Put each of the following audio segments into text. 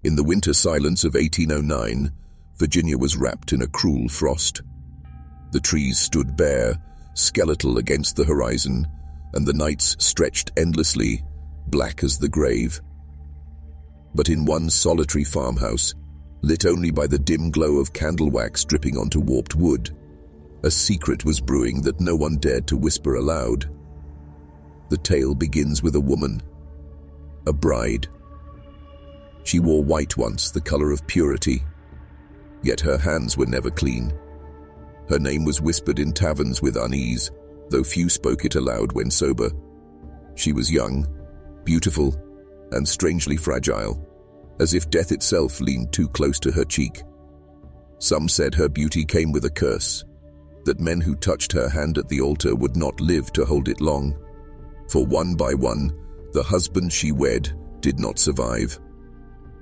In the winter silence of 1809, Virginia was wrapped in a cruel frost. The trees stood bare, skeletal against the horizon, and the nights stretched endlessly, black as the grave. But in one solitary farmhouse, lit only by the dim glow of candle wax dripping onto warped wood, a secret was brewing that no one dared to whisper aloud. The tale begins with a woman, a bride. She wore white once, the color of purity, yet her hands were never clean. Her name was whispered in taverns with unease, though few spoke it aloud when sober. She was young, beautiful, and strangely fragile, as if death itself leaned too close to her cheek. Some said her beauty came with a curse, that men who touched her hand at the altar would not live to hold it long. For one by one, the husband she wed did not survive.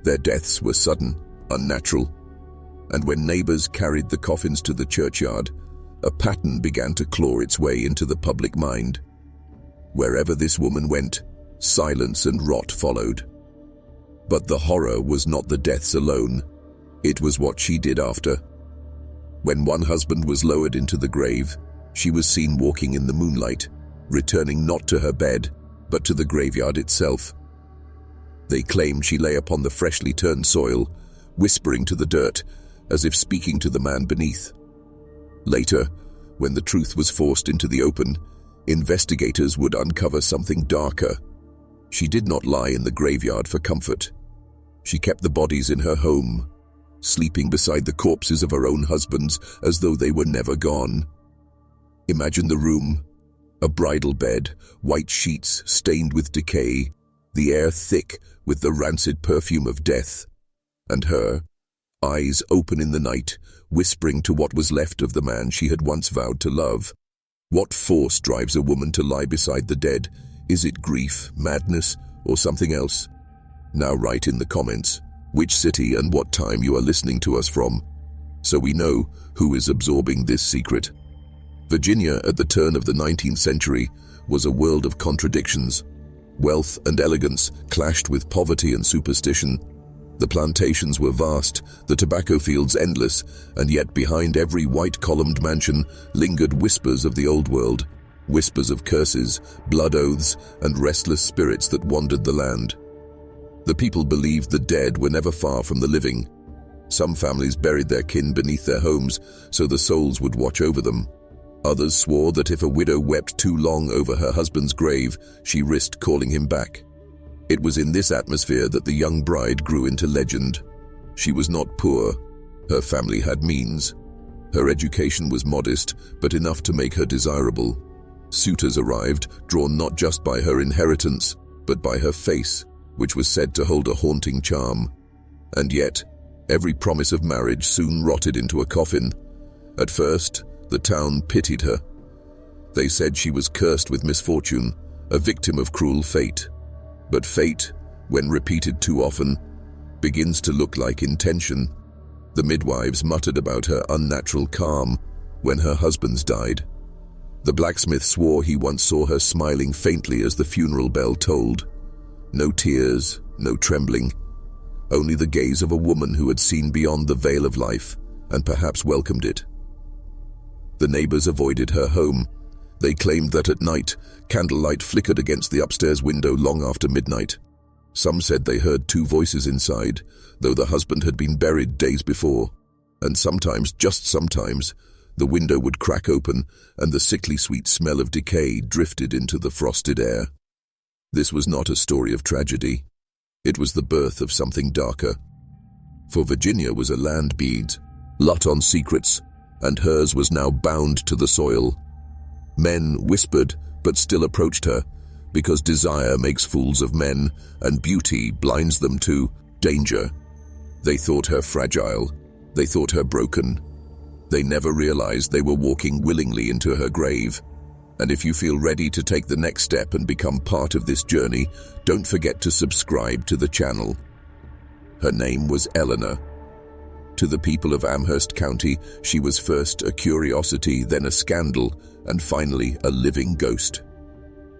Their deaths were sudden, unnatural, and when neighbors carried the coffins to the churchyard, a pattern began to claw its way into the public mind. Wherever this woman went, silence and rot followed. But the horror was not the deaths alone. It was what she did after. When one husband was lowered into the grave, she was seen walking in the moonlight, returning not to her bed, but to the graveyard itself. They claimed she lay upon the freshly turned soil, whispering to the dirt, as if speaking to the man beneath. Later, when the truth was forced into the open, investigators would uncover something darker. She did not lie in the graveyard for comfort. She kept the bodies in her home, sleeping beside the corpses of her own husbands as though they were never gone. Imagine the room, a bridal bed, white sheets stained with decay, the air thick with the rancid perfume of death, and her, eyes open in the night, whispering to what was left of the man she had once vowed to love. What force drives a woman to lie beside the dead? Is it grief, madness, or something else? Now write in the comments which city and what time you are listening to us from, so we know who is absorbing this secret. Virginia at the turn of the 19th century was a world of contradictions. Wealth and elegance clashed with poverty and superstition. The plantations were vast, the tobacco fields endless, and yet behind every white-columned mansion lingered whispers of the old world, whispers of curses, blood oaths, and restless spirits that wandered the land. The people believed the dead were never far from the living. Some families buried their kin beneath their homes so the souls would watch over them. Others swore that if a widow wept too long over her husband's grave, she risked calling him back. It was in this atmosphere that the young bride grew into legend. She was not poor. Her family had means. Her education was modest, but enough to make her desirable. Suitors arrived, drawn not just by her inheritance, but by her face, which was said to hold a haunting charm. And yet, every promise of marriage soon rotted into a coffin. At first, the town pitied her. They said she was cursed with misfortune, a victim of cruel fate. But fate, when repeated too often, begins to look like intention. The midwives muttered about her unnatural calm when her husbands died. The blacksmith swore he once saw her smiling faintly as the funeral bell tolled. No tears, no trembling, only the gaze of a woman who had seen beyond the veil of life and perhaps welcomed it. The neighbors avoided her home. They claimed that at night, candlelight flickered against the upstairs window long after midnight. Some said they heard two voices inside, though the husband had been buried days before. And sometimes, just sometimes, the window would crack open and the sickly sweet smell of decay drifted into the frosted air. This was not a story of tragedy. It was the birth of something darker. For Virginia was a land bead, lot on secrets, and hers was now bound to the soil. Men whispered, but still approached her, because desire makes fools of men, and beauty blinds them to danger. They thought her fragile. They thought her broken. They never realized they were walking willingly into her grave. And if you feel ready to take the next step and become part of this journey, don't forget to subscribe to the channel. Her name was Eleanor. To the people of Amherst County, she was first a curiosity, then a scandal, and finally a living ghost.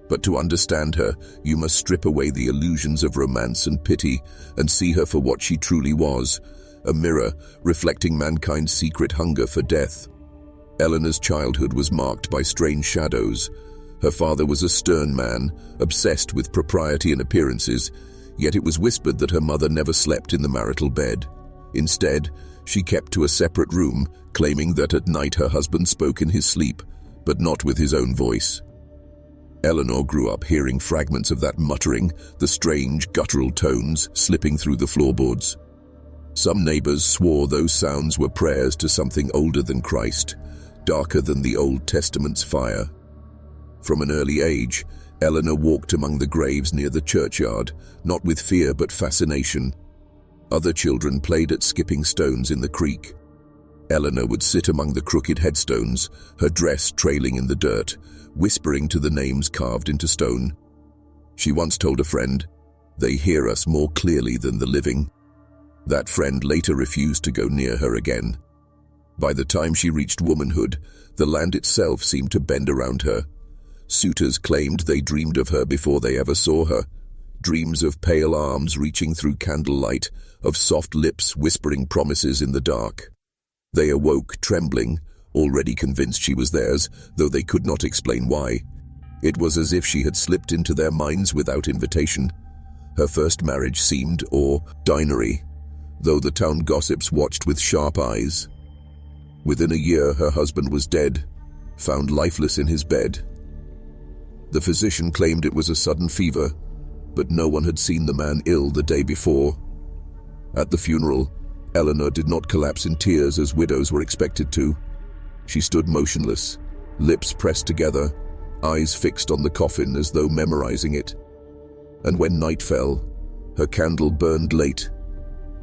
But to understand her, you must strip away the illusions of romance and pity and see her for what she truly was, a mirror reflecting mankind's secret hunger for death. Eleanor's childhood was marked by strange shadows. Her father was a stern man, obsessed with propriety and appearances, yet it was whispered that her mother never slept in the marital bed. Instead, she kept to a separate room, claiming that at night her husband spoke in his sleep, but not with his own voice. Eleanor grew up hearing fragments of that muttering, the strange, guttural tones slipping through the floorboards. Some neighbors swore those sounds were prayers to something older than Christ, darker than the Old Testament's fire. From an early age, Eleanor walked among the graves near the churchyard, not with fear but fascination. Other children played at skipping stones in the creek. Eleanor would sit among the crooked headstones, her dress trailing in the dirt, whispering to the names carved into stone. She once told a friend, "They hear us more clearly than the living." That friend later refused to go near her again. By the time she reached womanhood, the land itself seemed to bend around her. Suitors claimed they dreamed of her before they ever saw her. Dreams of pale arms reaching through candlelight, of soft lips whispering promises in the dark. They awoke trembling, already convinced she was theirs, though they could not explain why. It was as if she had slipped into their minds without invitation. Her first marriage seemed ordinary, though the town gossips watched with sharp eyes. Within a year, her husband was dead, found lifeless in his bed. The physician claimed it was a sudden fever, but no one had seen the man ill the day before. At the funeral, Eleanor did not collapse in tears as widows were expected to. She stood motionless, lips pressed together, eyes fixed on the coffin as though memorizing it. And when night fell, her candle burned late,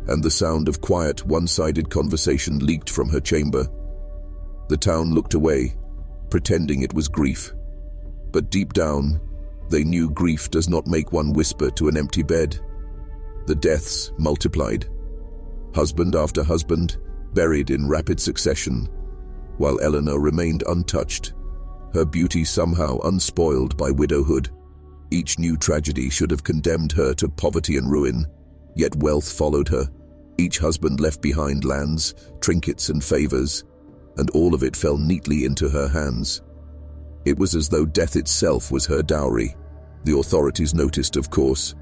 and the sound of quiet, one-sided conversation leaked from her chamber. The town looked away, pretending it was grief. But deep down, they knew grief does not make one whisper to an empty bed. The deaths multiplied. Husband after husband, buried in rapid succession, while Eleanor remained untouched, her beauty somehow unspoiled by widowhood. Each new tragedy should have condemned her to poverty and ruin, yet wealth followed her. Each husband left behind lands, trinkets and favors, and all of it fell neatly into her hands. It was as though death itself was her dowry. The authorities noticed, of course.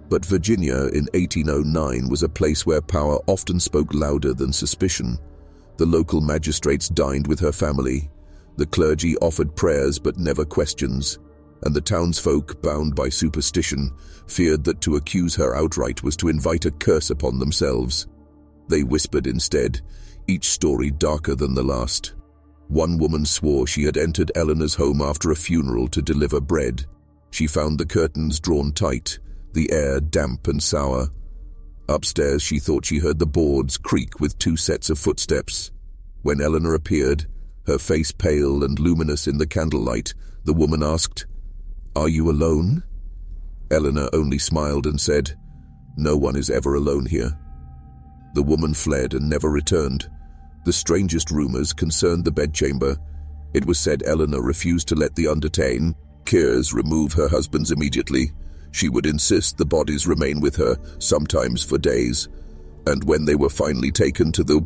But Virginia in 1809 was a place where power often spoke louder than suspicion. The local magistrates dined with her family. The clergy offered prayers but never questions. And the townsfolk, bound by superstition, feared that to accuse her outright was to invite a curse upon themselves. They whispered instead, each story darker than the last. One woman swore she had entered Eleanor's home after a funeral to deliver bread. She found the curtains drawn tight, the air damp and sour. Upstairs, she thought she heard the boards creak with 2 sets of footsteps. When Eleanor appeared, her face pale and luminous in the candlelight, the woman asked, "Are you alone?" Eleanor only smiled and said, "No one is ever alone here." The woman fled and never returned. The strangest rumors concerned the bedchamber. It was said Eleanor refused to let the undertakers remove her husbands immediately. She would insist the bodies remain with her, sometimes for days. And when they were finally taken to the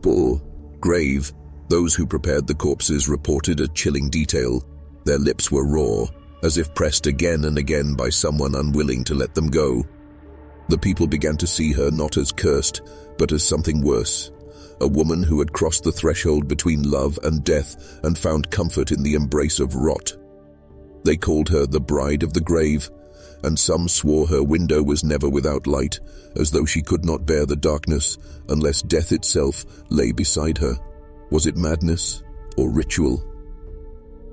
grave, those who prepared the corpses reported a chilling detail. Their lips were raw, as if pressed again and again by someone unwilling to let them go. The people began to see her not as cursed, but as something worse. A woman who had crossed the threshold between love and death and found comfort in the embrace of rot. They called her the Bride of the Grave, and some swore her window was never without light, as though she could not bear the darkness unless death itself lay beside her. Was it madness or ritual?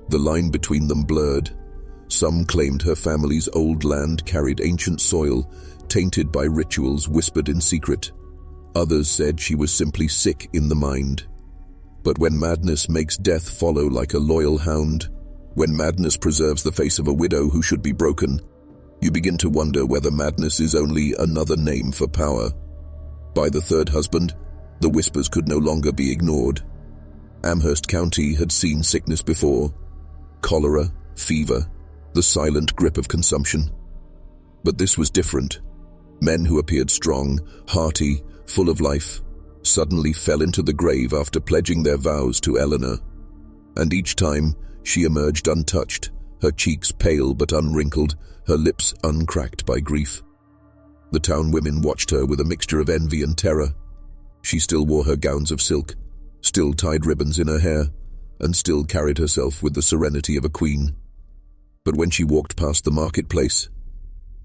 The line between them blurred. Some claimed her family's old land carried ancient soil, tainted by rituals whispered in secret. Others said she was simply sick in the mind. But when madness makes death follow like a loyal hound, when madness preserves the face of a widow who should be broken, you begin to wonder whether madness is only another name for power. By the third husband, the whispers could no longer be ignored. Amherst County had seen sickness before. Cholera, fever, the silent grip of consumption. But this was different. Men who appeared strong, hearty, full of life, suddenly fell into the grave after pledging their vows to Eleanor. And each time, she emerged untouched, her cheeks pale but unwrinkled, her lips uncracked by grief. The town women watched her with a mixture of envy and terror. She still wore her gowns of silk, still tied ribbons in her hair, and still carried herself with the serenity of a queen. But when she walked past the marketplace,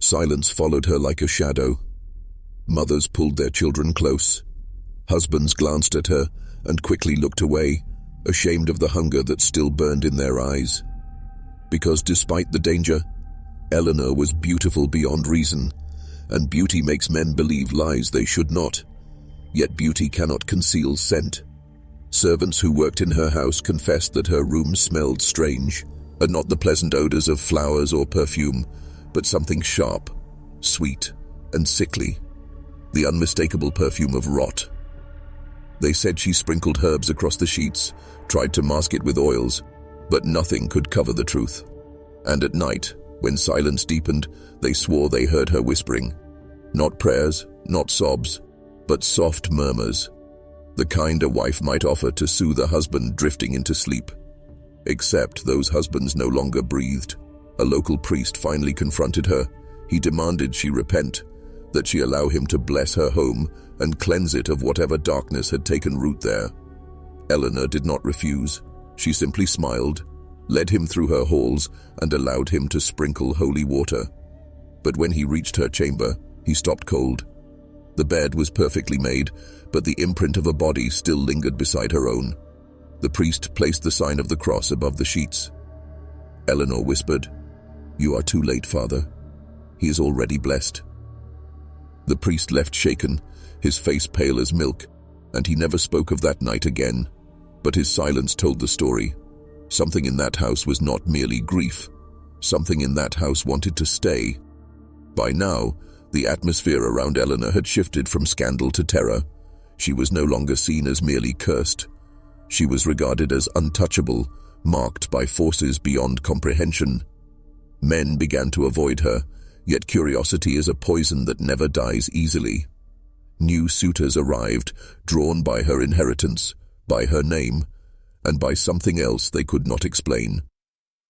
silence followed her like a shadow. Mothers pulled their children close. Husbands glanced at her and quickly looked away, ashamed of the hunger that still burned in their eyes. Because despite the danger, Eleanor was beautiful beyond reason, and beauty makes men believe lies they should not. Yet beauty cannot conceal scent. Servants who worked in her house confessed that her room smelled strange, and not the pleasant odors of flowers or perfume, but something sharp, sweet, and sickly, the unmistakable perfume of rot. They said she sprinkled herbs across the sheets, tried to mask it with oils, but nothing could cover the truth. And at night, when silence deepened, they swore they heard her whispering. Not prayers, not sobs, but soft murmurs, the kind a wife might offer to soothe a husband drifting into sleep. Except those husbands no longer breathed. A local priest finally confronted her. He demanded she repent, that she allow him to bless her home and cleanse it of whatever darkness had taken root there. Eleanor did not refuse. She simply smiled, led him through her halls, and allowed him to sprinkle holy water. But when he reached her chamber, he stopped cold. The bed was perfectly made, but the imprint of a body still lingered beside her own. The priest placed the sign of the cross above the sheets. Eleanor whispered, "You are too late, Father. He is already blessed." The priest left shaken, his face pale as milk, and he never spoke of that night again. But his silence told the story. Something in that house was not merely grief. Something in that house wanted to stay. By now, the atmosphere around Eleanor had shifted from scandal to terror. She was no longer seen as merely cursed. She was regarded as untouchable, marked by forces beyond comprehension. Men began to avoid her, yet curiosity is a poison that never dies easily. New suitors arrived, drawn by her inheritance, by her name, and by something else they could not explain.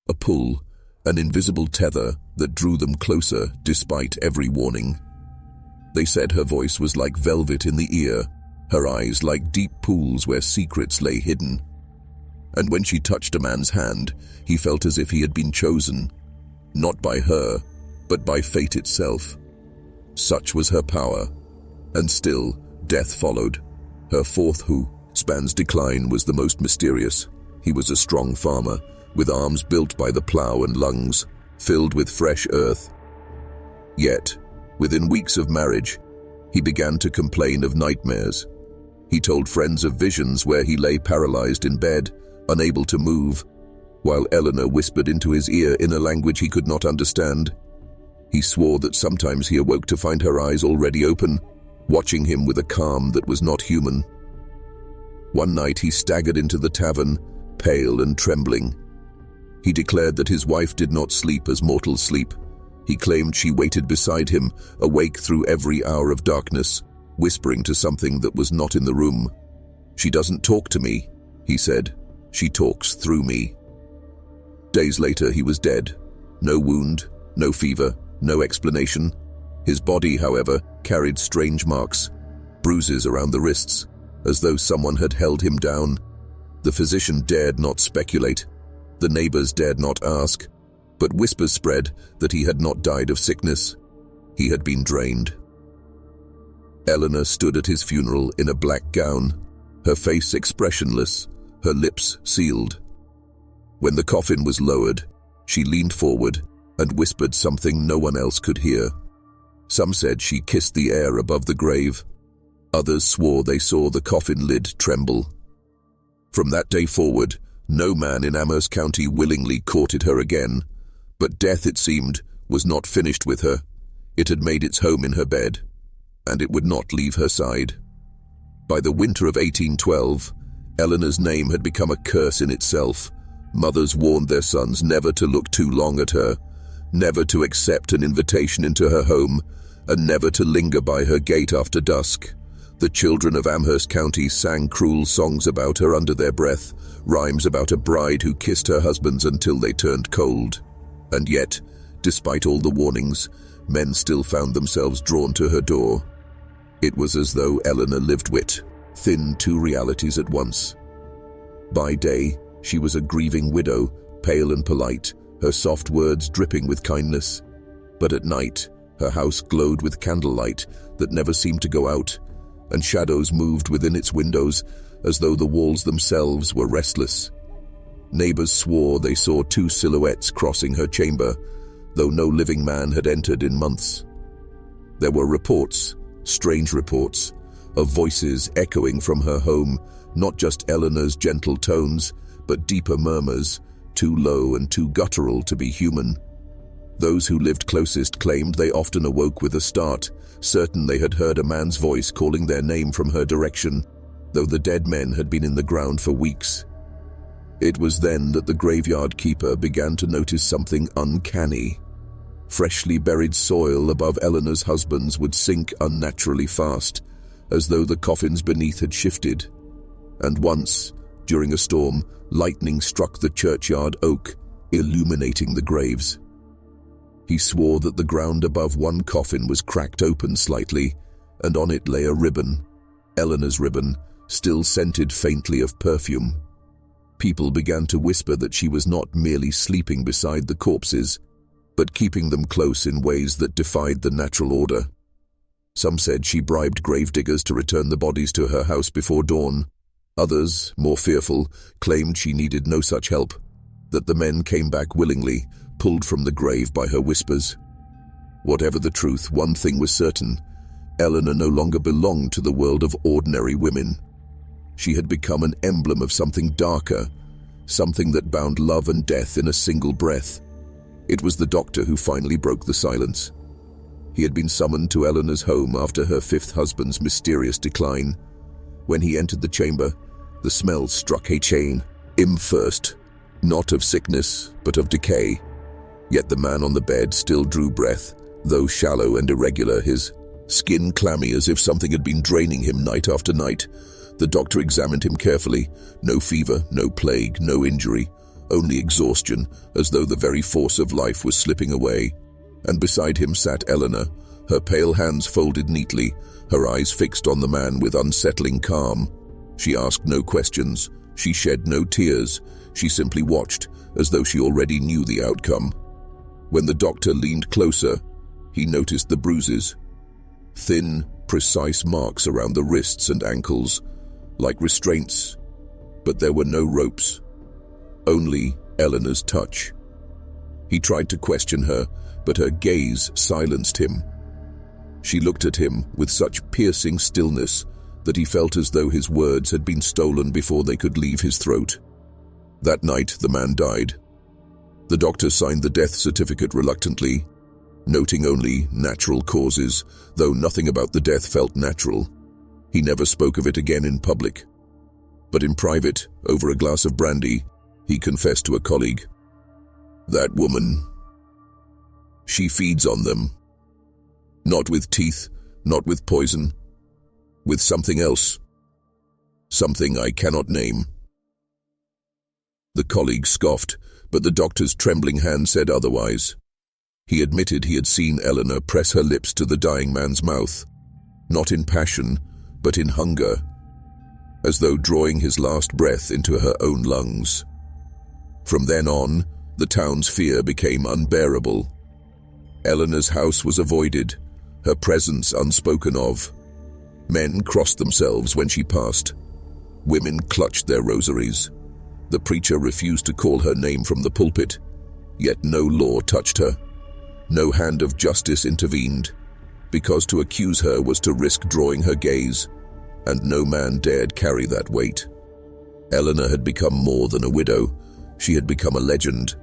A pull, an invisible tether that drew them closer despite every warning. They said her voice was like velvet in the ear, her eyes like deep pools where secrets lay hidden. And when she touched a man's hand, he felt as if he had been chosen, not by her, but by fate itself. Such was her power. And still, death followed. Her fourth husband's decline was the most mysterious. He was a strong farmer, with arms built by the plow and lungs, filled with fresh earth. Yet, within weeks of marriage, he began to complain of nightmares. He told friends of visions where he lay paralyzed in bed, unable to move, while Eleanor whispered into his ear in a language he could not understand. He swore that sometimes he awoke to find her eyes already open, watching him with a calm that was not human. One night he staggered into the tavern, pale and trembling. He declared that his wife did not sleep as mortals sleep. He claimed she waited beside him, awake through every hour of darkness, whispering to something that was not in the room. "She doesn't talk to me," he said. "She talks through me." Days later he was dead. No wound, no fever, no explanation. His body, however, carried strange marks, bruises around the wrists, as though someone had held him down. The physician dared not speculate. The neighbors dared not ask, but whispers spread that he had not died of sickness. He had been drained. Eleanor stood at his funeral in a black gown, her face expressionless, her lips sealed. When the coffin was lowered, she leaned forward and whispered something no one else could hear. Some said she kissed the air above the grave. Others swore they saw the coffin lid tremble. From that day forward, no man in Amherst County willingly courted her again, but death, it seemed, was not finished with her. It had made its home in her bed, and it would not leave her side. By the winter of 1812, Eleanor's name had become a curse in itself, Mothers warned their sons never to look too long at her, never to accept an invitation into her home, and never to linger by her gate after dusk. The children of Amherst County sang cruel songs about her under their breath, rhymes about a bride who kissed her husbands until they turned cold. And yet, despite all the warnings, men still found themselves drawn to her door. It was as though Eleanor lived within two realities at once. By day, she was a grieving widow, pale and polite, her soft words dripping with kindness. But at night, her house glowed with candlelight that never seemed to go out, and shadows moved within its windows as though the walls themselves were restless. Neighbors swore they saw two silhouettes crossing her chamber, though no living man had entered in months. There were reports, strange reports, of voices echoing from her home, not just Eleanor's gentle tones, but deeper murmurs, too low and too guttural to be human. Those who lived closest claimed they often awoke with a start, certain they had heard a man's voice calling their name from her direction, though the dead men had been in the ground for weeks. It was then that the graveyard keeper began to notice something uncanny. Freshly buried soil above Eleanor's husbands would sink unnaturally fast, as though the coffins beneath had shifted. And once, during a storm, lightning struck the churchyard oak, illuminating the graves. He swore that the ground above one coffin was cracked open slightly, and on it lay a ribbon, Eleanor's ribbon, still scented faintly of perfume. People began to whisper that she was not merely sleeping beside the corpses, but keeping them close in ways that defied the natural order. Some said she bribed gravediggers to return the bodies to her house before dawn. Others, more fearful, claimed she needed no such help, that the men came back willingly, pulled from the grave by her whispers. Whatever the truth, one thing was certain: Eleanor no longer belonged to the world of ordinary women. She had become an emblem of something darker, something that bound love and death in a single breath. It was the doctor who finally broke the silence. He had been summoned to Eleanor's home after her fifth husband's mysterious decline. When he entered the chamber, the smell struck a chain. First, not of sickness, but of decay. Yet the man on the bed still drew breath, though shallow and irregular, his skin clammy as if something had been draining him night after night. The doctor examined him carefully. No fever, no plague, no injury, only exhaustion, as though the very force of life was slipping away. And beside him sat Eleanor, her pale hands folded neatly, her eyes fixed on the man with unsettling calm. She asked no questions, she shed no tears, she simply watched, as though she already knew the outcome. When the doctor leaned closer, he noticed the bruises. Thin, precise marks around the wrists and ankles, like restraints, but there were no ropes. Only Eleanor's touch. He tried to question her, but her gaze silenced him. She looked at him with such piercing stillness that he felt as though his words had been stolen before they could leave his throat. That night, the man died. The doctor signed the death certificate reluctantly, noting only natural causes, though nothing about the death felt natural. He never spoke of it again in public. But in private, over a glass of brandy, he confessed to a colleague, "That woman, she feeds on them. Not with teeth, not with poison, with something else. Something I cannot name." The colleague scoffed, but the doctor's trembling hand said otherwise. He admitted he had seen Eleanor press her lips to the dying man's mouth, not in passion, but in hunger, as though drawing his last breath into her own lungs. From then on, the town's fear became unbearable. Eleanor's house was avoided, her presence unspoken of. Men crossed themselves when she passed. Women clutched their rosaries. The preacher refused to call her name from the pulpit, yet no law touched her. No hand of justice intervened, because to accuse her was to risk drawing her gaze, and no man dared carry that weight. Eleanor had become more than a widow. She had become a legend,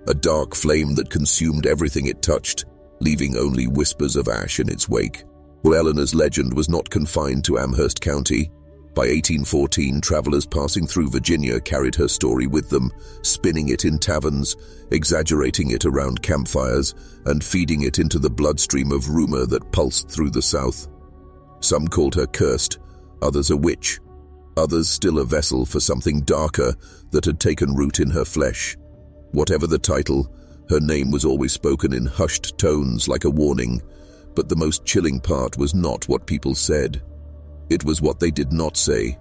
a dark flame that consumed everything it touched, leaving only whispers of ash in its wake. Well, Eleanor's legend was not confined to Amherst County. By 1814, travelers passing through Virginia carried her story with them, spinning it in taverns, exaggerating it around campfires, and feeding it into the bloodstream of rumor that pulsed through the South. Some called her cursed, others a witch, others still a vessel for something darker that had taken root in her flesh. Whatever the title, her name was always spoken in hushed tones like a warning, but the most chilling part was not what people said. It was what they did not say.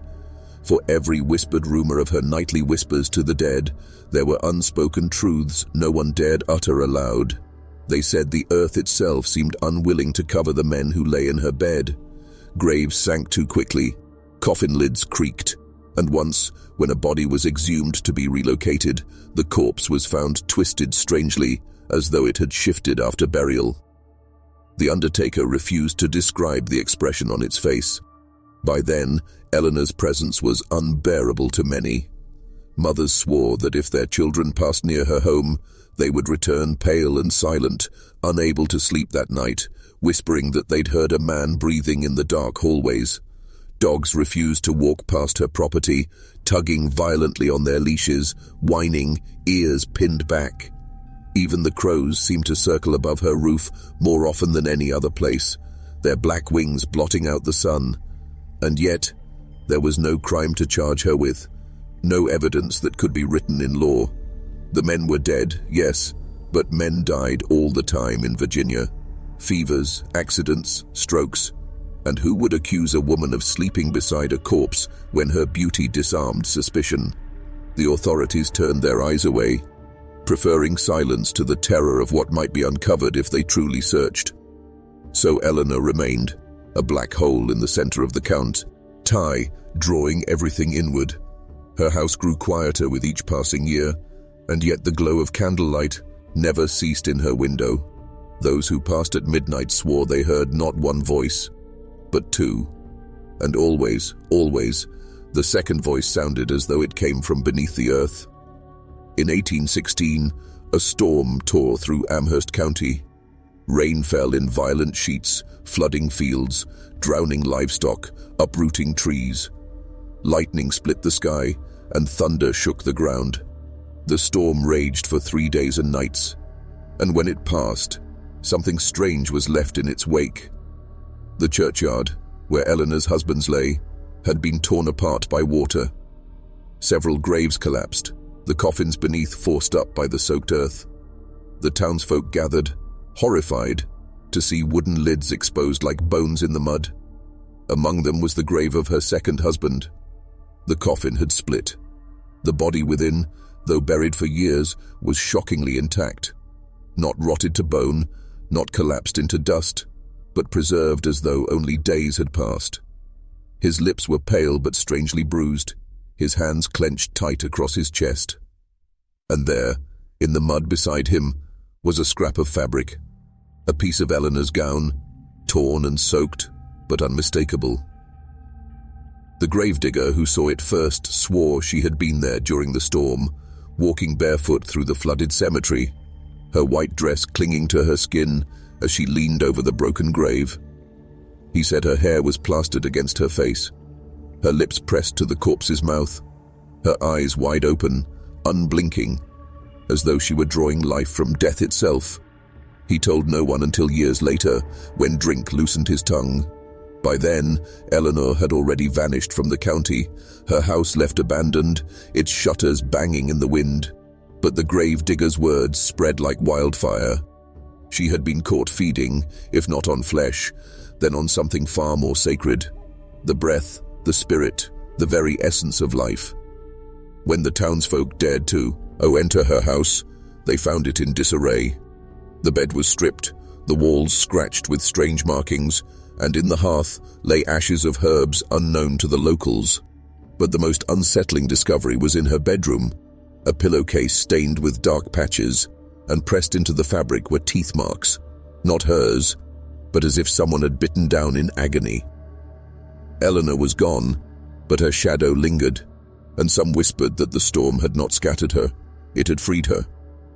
For every whispered rumor of her nightly whispers to the dead, there were unspoken truths no one dared utter aloud. They said the earth itself seemed unwilling to cover the men who lay in her bed. Graves sank too quickly, coffin lids creaked, and once, when a body was exhumed to be relocated, the corpse was found twisted strangely, as though it had shifted after burial. The undertaker refused to describe the expression on its face. By then, Eleanor's presence was unbearable to many. Mothers swore that if their children passed near her home, they would return pale and silent, unable to sleep that night, whispering that they'd heard a man breathing in the dark hallways. Dogs refused to walk past her property, tugging violently on their leashes, whining, ears pinned back. Even the crows seemed to circle above her roof more often than any other place, their black wings blotting out the sun. And yet, there was no crime to charge her with, no evidence that could be written in law. The men were dead, yes, but men died all the time in Virginia. Fevers, accidents, strokes. And who would accuse a woman of sleeping beside a corpse when her beauty disarmed suspicion? The authorities turned their eyes away, preferring silence to the terror of what might be uncovered if they truly searched. So Eleanor remained, a black hole in the center of the count, Ty drawing everything inward. Her house grew quieter with each passing year, and yet the glow of candlelight never ceased in her window. Those who passed at midnight swore they heard not one voice, but two. And always, the second voice sounded as though it came from beneath the earth. In 1816, a storm tore through Amherst County. Rain fell in violent sheets, flooding fields, drowning livestock, uprooting trees. Lightning split the sky, and thunder shook the ground. The storm raged for 3 days and nights, and when it passed, something strange was left in its wake. The churchyard, where Eleanor's husbands lay, had been torn apart by water. Several graves collapsed, the coffins beneath forced up by the soaked earth. The townsfolk gathered, horrified, to see wooden lids exposed like bones in the mud. Among them was the grave of her second husband. The coffin had split. The body within, though buried for years, was shockingly intact. Not rotted to bone, not collapsed into dust, but preserved as though only days had passed. His lips were pale but strangely bruised, his hands clenched tight across his chest. And there, in the mud beside him, was a scrap of fabric, a piece of Eleanor's gown, torn and soaked, but unmistakable. The gravedigger who saw it first swore she had been there during the storm, walking barefoot through the flooded cemetery, her white dress clinging to her skin as she leaned over the broken grave. He said her hair was plastered against her face, her lips pressed to the corpse's mouth, her eyes wide open, unblinking, as though she were drawing life from death itself. He told no one until years later, when drink loosened his tongue. By then, Eleanor had already vanished from the county, her house left abandoned, its shutters banging in the wind. But the gravedigger's words spread like wildfire. She had been caught feeding, if not on flesh, then on something far more sacred. The breath, the spirit, the very essence of life. When the townsfolk dared to enter her house, they found it in disarray. The bed was stripped, the walls scratched with strange markings, and in the hearth lay ashes of herbs unknown to the locals. But the most unsettling discovery was in her bedroom. A pillowcase stained with dark patches, and pressed into the fabric were teeth marks, not hers, but as if someone had bitten down in agony. Eleanor was gone, but her shadow lingered, and some whispered that the storm had not scattered her, it had freed her,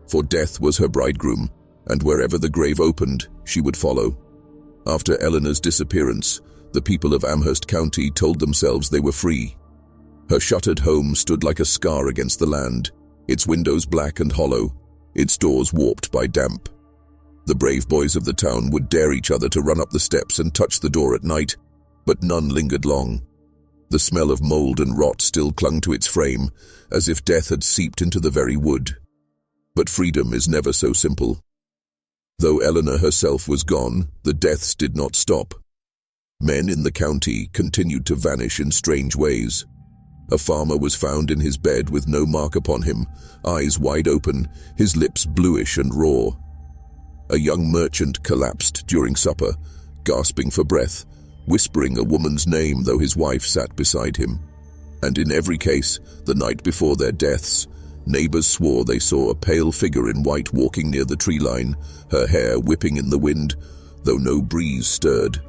for death was her bridegroom, and wherever the grave opened, she would follow. After Eleanor's disappearance, the people of Amherst County told themselves they were free. Her shuttered home stood like a scar against the land, its windows black and hollow, its doors warped by damp. The brave boys of the town would dare each other to run up the steps and touch the door at night, but none lingered long. The smell of mold and rot still clung to its frame, as if death had seeped into the very wood. But freedom is never so simple. Though Eleanor herself was gone, the deaths did not stop. Men in the county continued to vanish in strange ways. A farmer was found in his bed with no mark upon him, eyes wide open, his lips bluish and raw. A young merchant collapsed during supper, gasping for breath, whispering a woman's name though his wife sat beside him. And in every case, the night before their deaths, neighbors swore they saw a pale figure in white walking near the tree line, her hair whipping in the wind, though no breeze stirred.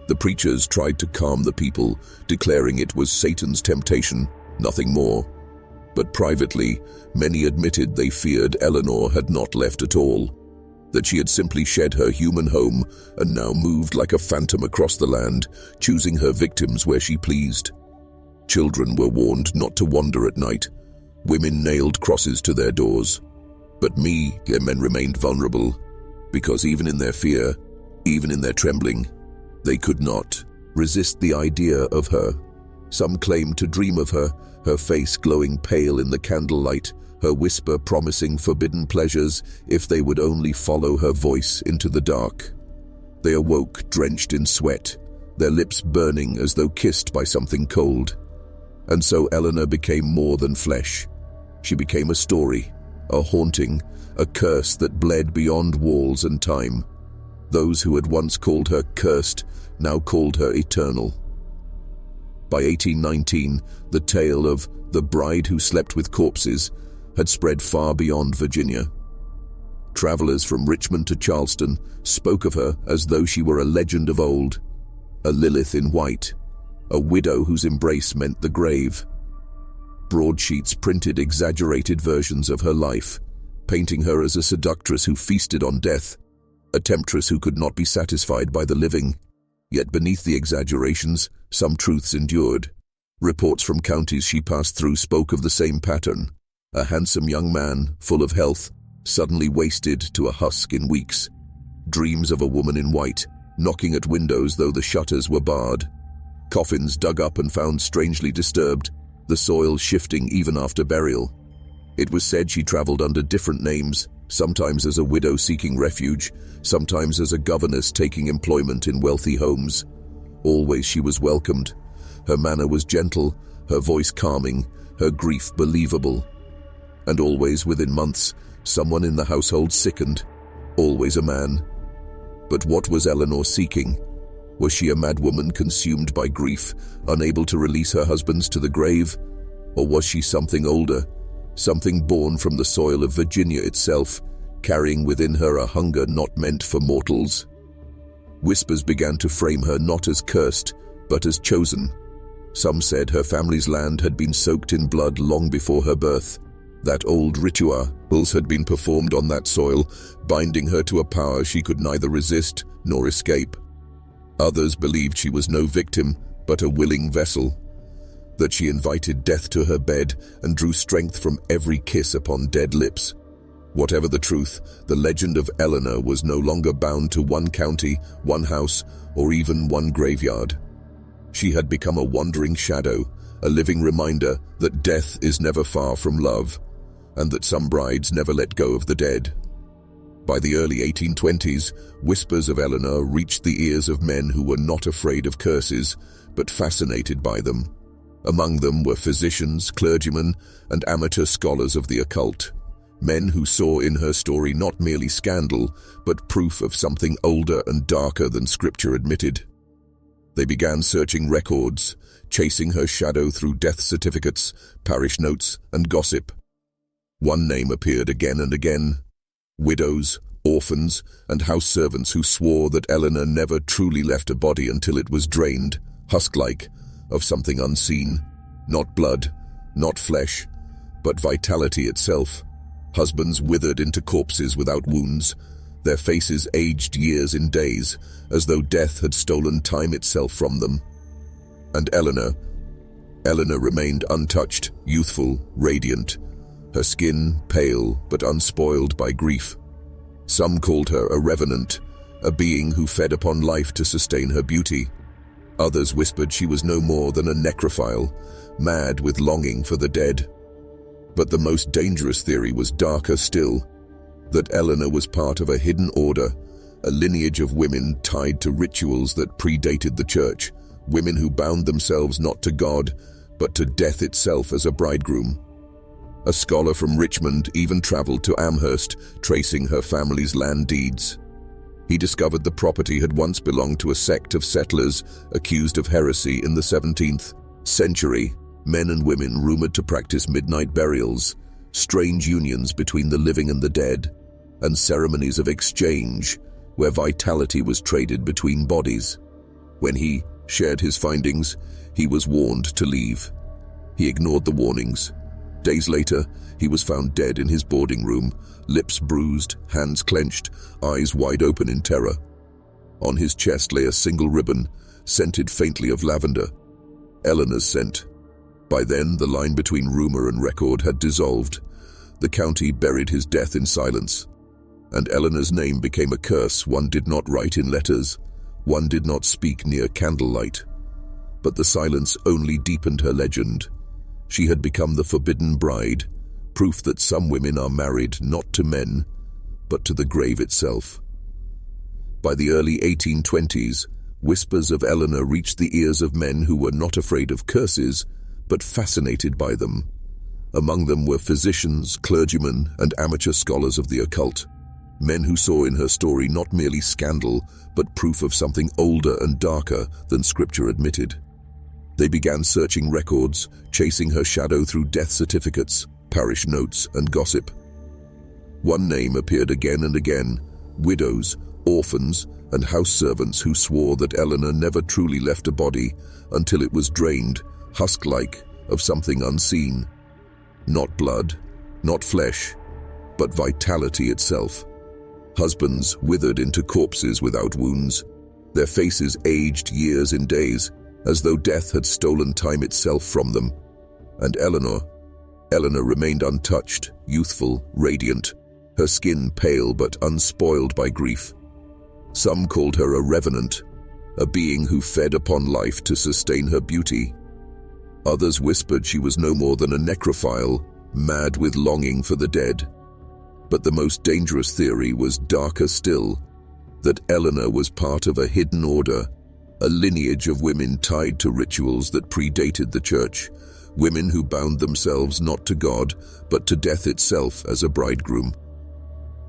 The preachers tried to calm the people, declaring it was Satan's temptation, nothing more. But privately, many admitted they feared Eleanor had not left at all, that she had simply shed her human home and now moved like a phantom across the land, choosing her victims where she pleased. Children were warned not to wander at night. Women nailed crosses to their doors. But their men remained vulnerable, because even in their fear, even in their trembling, they could not resist the idea of her. Some claimed to dream of her, her face glowing pale in the candlelight, her whisper promising forbidden pleasures if they would only follow her voice into the dark. They awoke drenched in sweat, their lips burning as though kissed by something cold. And so Eleanor became more than flesh. She became a story, a haunting, a curse that bled beyond walls and time. Those who had once called her cursed now called her eternal. By 1819, the tale of the bride who slept with corpses had spread far beyond Virginia. Travelers from Richmond to Charleston spoke of her as though she were a legend of old, a Lilith in white, a widow whose embrace meant the grave. Broadsheets printed exaggerated versions of her life, painting her as a seductress who feasted on death, a temptress who could not be satisfied by the living. Yet beneath the exaggerations, some truths endured. Reports from counties she passed through spoke of the same pattern. A handsome young man, full of health, suddenly wasted to a husk in weeks. Dreams of a woman in white, knocking at windows though the shutters were barred. Coffins dug up and found strangely disturbed, the soil shifting even after burial. It was said she traveled under different names, sometimes as a widow seeking refuge, sometimes as a governess taking employment in wealthy homes. Always she was welcomed. Her manner was gentle, her voice calming, her grief believable. And always within months, someone in the household sickened, always a man. But what was Eleanor seeking? Was she a madwoman consumed by grief, unable to release her husbands to the grave? Or was she something older, something born from the soil of Virginia itself, carrying within her a hunger not meant for mortals? Whispers began to frame her not as cursed, but as chosen. Some said her family's land had been soaked in blood long before her birth, that old rituals had been performed on that soil, binding her to a power she could neither resist nor escape. Others believed she was no victim, but a willing vessel, that she invited death to her bed and drew strength from every kiss upon dead lips. Whatever the truth, the legend of Eleanor was no longer bound to one county, one house, or even one graveyard. She had become a wandering shadow, a living reminder that death is never far from love, and that some brides never let go of the dead. By the early 1820s, whispers of Eleanor reached the ears of men who were not afraid of curses, but fascinated by them. Among them were physicians, clergymen, and amateur scholars of the occult, men who saw in her story not merely scandal, but proof of something older and darker than scripture admitted. They began searching records, chasing her shadow through death certificates, parish notes, and gossip. One name appeared again and again: widows, orphans, and house servants who swore that Eleanor never truly left a body until it was drained, husk-like, of something unseen. Not blood, not flesh, but vitality itself. Husbands withered into corpses without wounds, their faces aged years in days, as though death had stolen time itself from them. And Eleanor remained untouched, youthful, radiant, her skin pale but unspoiled by grief. Some called her a revenant, a being who fed upon life to sustain her beauty. Others whispered she was no more than a necrophile, mad with longing for the dead. But the most dangerous theory was darker still, that Eleanor was part of a hidden order, a lineage of women tied to rituals that predated the church, women who bound themselves not to God, but to death itself as a bridegroom. A scholar from Richmond even traveled to Amherst, tracing her family's land deeds. He discovered the property had once belonged to a sect of settlers accused of heresy in the 17th century, men and women rumored to practice midnight burials, strange unions between the living and the dead, and ceremonies of exchange where vitality was traded between bodies. When he shared his findings, he was warned to leave. He ignored the warnings. Days later, he was found dead in his boarding room, lips bruised, hands clenched, eyes wide open in terror. On his chest lay a single ribbon, scented faintly of lavender. Eleanor's scent. By then, the line between rumor and record had dissolved. The county buried his death in silence. And Eleanor's name became a curse one did not write in letters, one did not speak near candlelight. But the silence only deepened her legend. She had become the forbidden bride, proof that some women are married not to men, but to the grave itself. By the early 1820s, whispers of Eleanor reached the ears of men who were not afraid of curses, but fascinated by them. Among them were physicians, clergymen, and amateur scholars of the occult, men who saw in her story not merely scandal, but proof of something older and darker than scripture admitted. They began searching records, chasing her shadow through death certificates, parish notes, and gossip. One name appeared again and again: widows, orphans, and house servants who swore that Eleanor never truly left a body until it was drained, husk-like, of something unseen. Not blood, not flesh, but vitality itself. Husbands withered into corpses without wounds, their faces aged years in days, as though death had stolen time itself from them. And Eleanor remained untouched, youthful, radiant, her skin pale but unspoiled by grief. Some called her a revenant, a being who fed upon life to sustain her beauty. Others whispered she was no more than a necrophile, mad with longing for the dead. But the most dangerous theory was darker still, that Eleanor was part of a hidden order, a lineage of women tied to rituals that predated the church, women who bound themselves not to God, but to death itself as a bridegroom.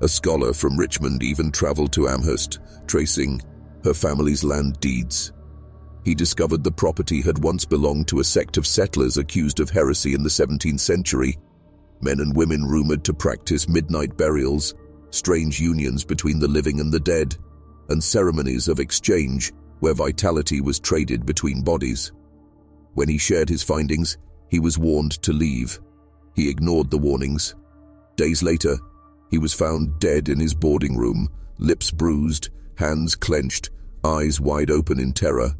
A scholar from Richmond even traveled to Amherst, tracing her family's land deeds. He discovered the property had once belonged to a sect of settlers accused of heresy in the 17th century. Men and women rumored to practice midnight burials, strange unions between the living and the dead, and ceremonies of exchange where vitality was traded between bodies. When he shared his findings, he was warned to leave. He ignored the warnings. Days later, he was found dead in his boarding room, lips bruised, hands clenched, eyes wide open in terror.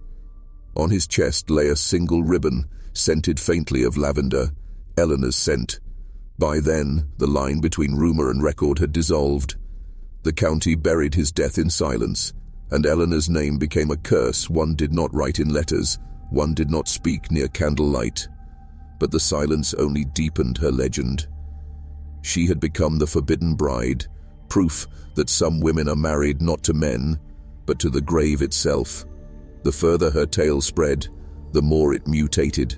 On his chest lay a single ribbon, scented faintly of lavender, Eleanor's scent. By then, the line between rumor and record had dissolved. The county buried his death in silence, and Eleanor's name became a curse one did not write in letters, one did not speak near candlelight. But the silence only deepened her legend. She had become the forbidden bride, proof that some women are married not to men, but to the grave itself. The further her tale spread, the more it mutated.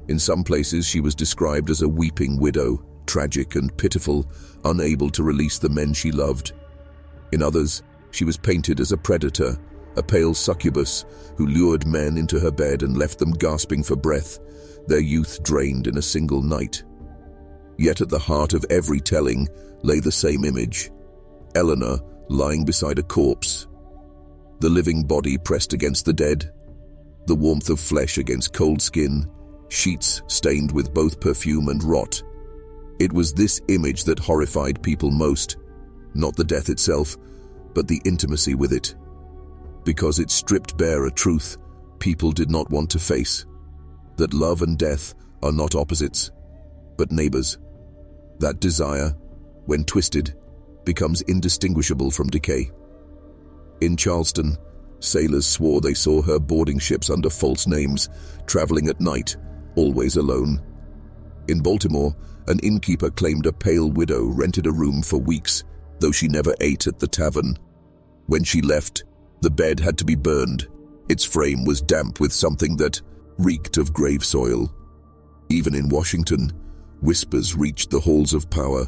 In some places she was described as a weeping widow, tragic and pitiful, unable to release the men she loved. In others, she was painted as a predator, a pale succubus who lured men into her bed and left them gasping for breath, their youth drained in a single night. Yet at the heart of every telling lay the same image: Eleanor lying beside a corpse, the living body pressed against the dead, the warmth of flesh against cold skin, sheets stained with both perfume and rot. It was this image that horrified people most, not the death itself, but the intimacy with it. Because it stripped bare a truth people did not want to face, that love and death are not opposites, but neighbors. That desire, when twisted, becomes indistinguishable from decay. In Charleston, sailors swore they saw her boarding ships under false names, traveling at night, always alone. In Baltimore, an innkeeper claimed a pale widow rented a room for weeks, though she never ate at the tavern. When she left, the bed had to be burned. Its frame was damp with something that reeked of grave soil. Even in Washington, whispers reached the halls of power.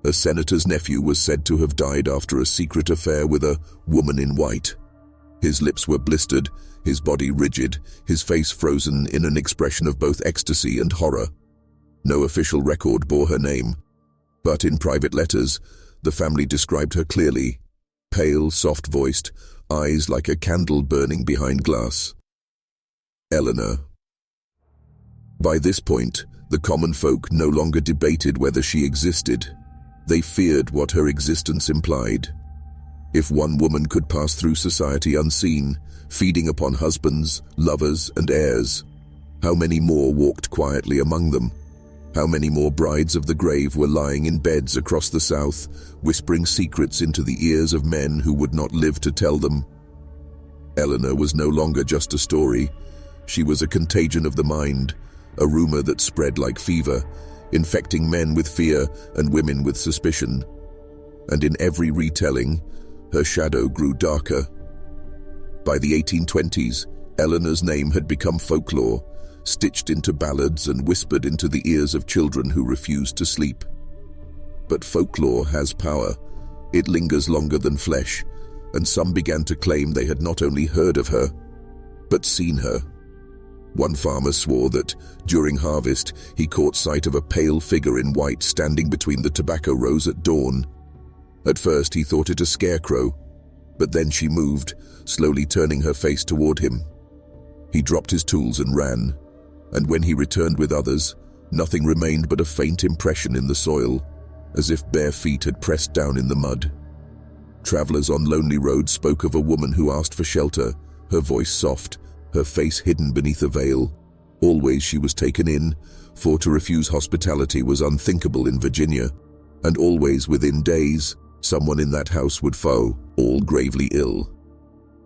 A senator's nephew was said to have died after a secret affair with a woman in white. His lips were blistered, his body rigid, his face frozen in an expression of both ecstasy and horror. No official record bore her name, but in private letters, the family described her clearly: pale, soft-voiced, eyes like a candle burning behind glass. Eleanor. By this point, the common folk no longer debated whether she existed. They feared what her existence implied. If one woman could pass through society unseen, feeding upon husbands, lovers, and heirs, how many more walked quietly among them? How many more brides of the grave were lying in beds across the South, whispering secrets into the ears of men who would not live to tell them? Eleanor was no longer just a story. She was a contagion of the mind, a rumor that spread like fever, infecting men with fear and women with suspicion. And in every retelling, her shadow grew darker. By the 1820s, Eleanor's name had become folklore, stitched into ballads and whispered into the ears of children who refused to sleep. But folklore has power. It lingers longer than flesh, and some began to claim they had not only heard of her, but seen her. One farmer swore that, during harvest, he caught sight of a pale figure in white standing between the tobacco rows at dawn. At first he thought it a scarecrow, but then she moved, slowly turning her face toward him. He dropped his tools and ran, and when he returned with others, nothing remained but a faint impression in the soil, as if bare feet had pressed down in the mud. Travelers on lonely roads spoke of a woman who asked for shelter, her voice soft, her face hidden beneath a veil. Always she was taken in, for to refuse hospitality was unthinkable in Virginia, and always within days, someone in that house would fall, all gravely ill.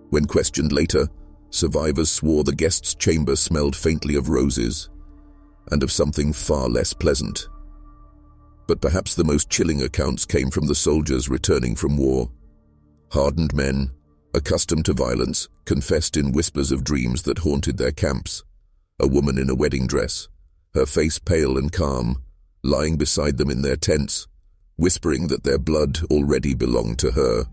When questioned later, survivors swore the guest's chamber smelled faintly of roses, and of something far less pleasant. But perhaps the most chilling accounts came from the soldiers returning from war. Hardened men, accustomed to violence, confessed in whispers of dreams that haunted their camps. A woman in a wedding dress, her face pale and calm, lying beside them in their tents, whispering that their blood already belonged to her.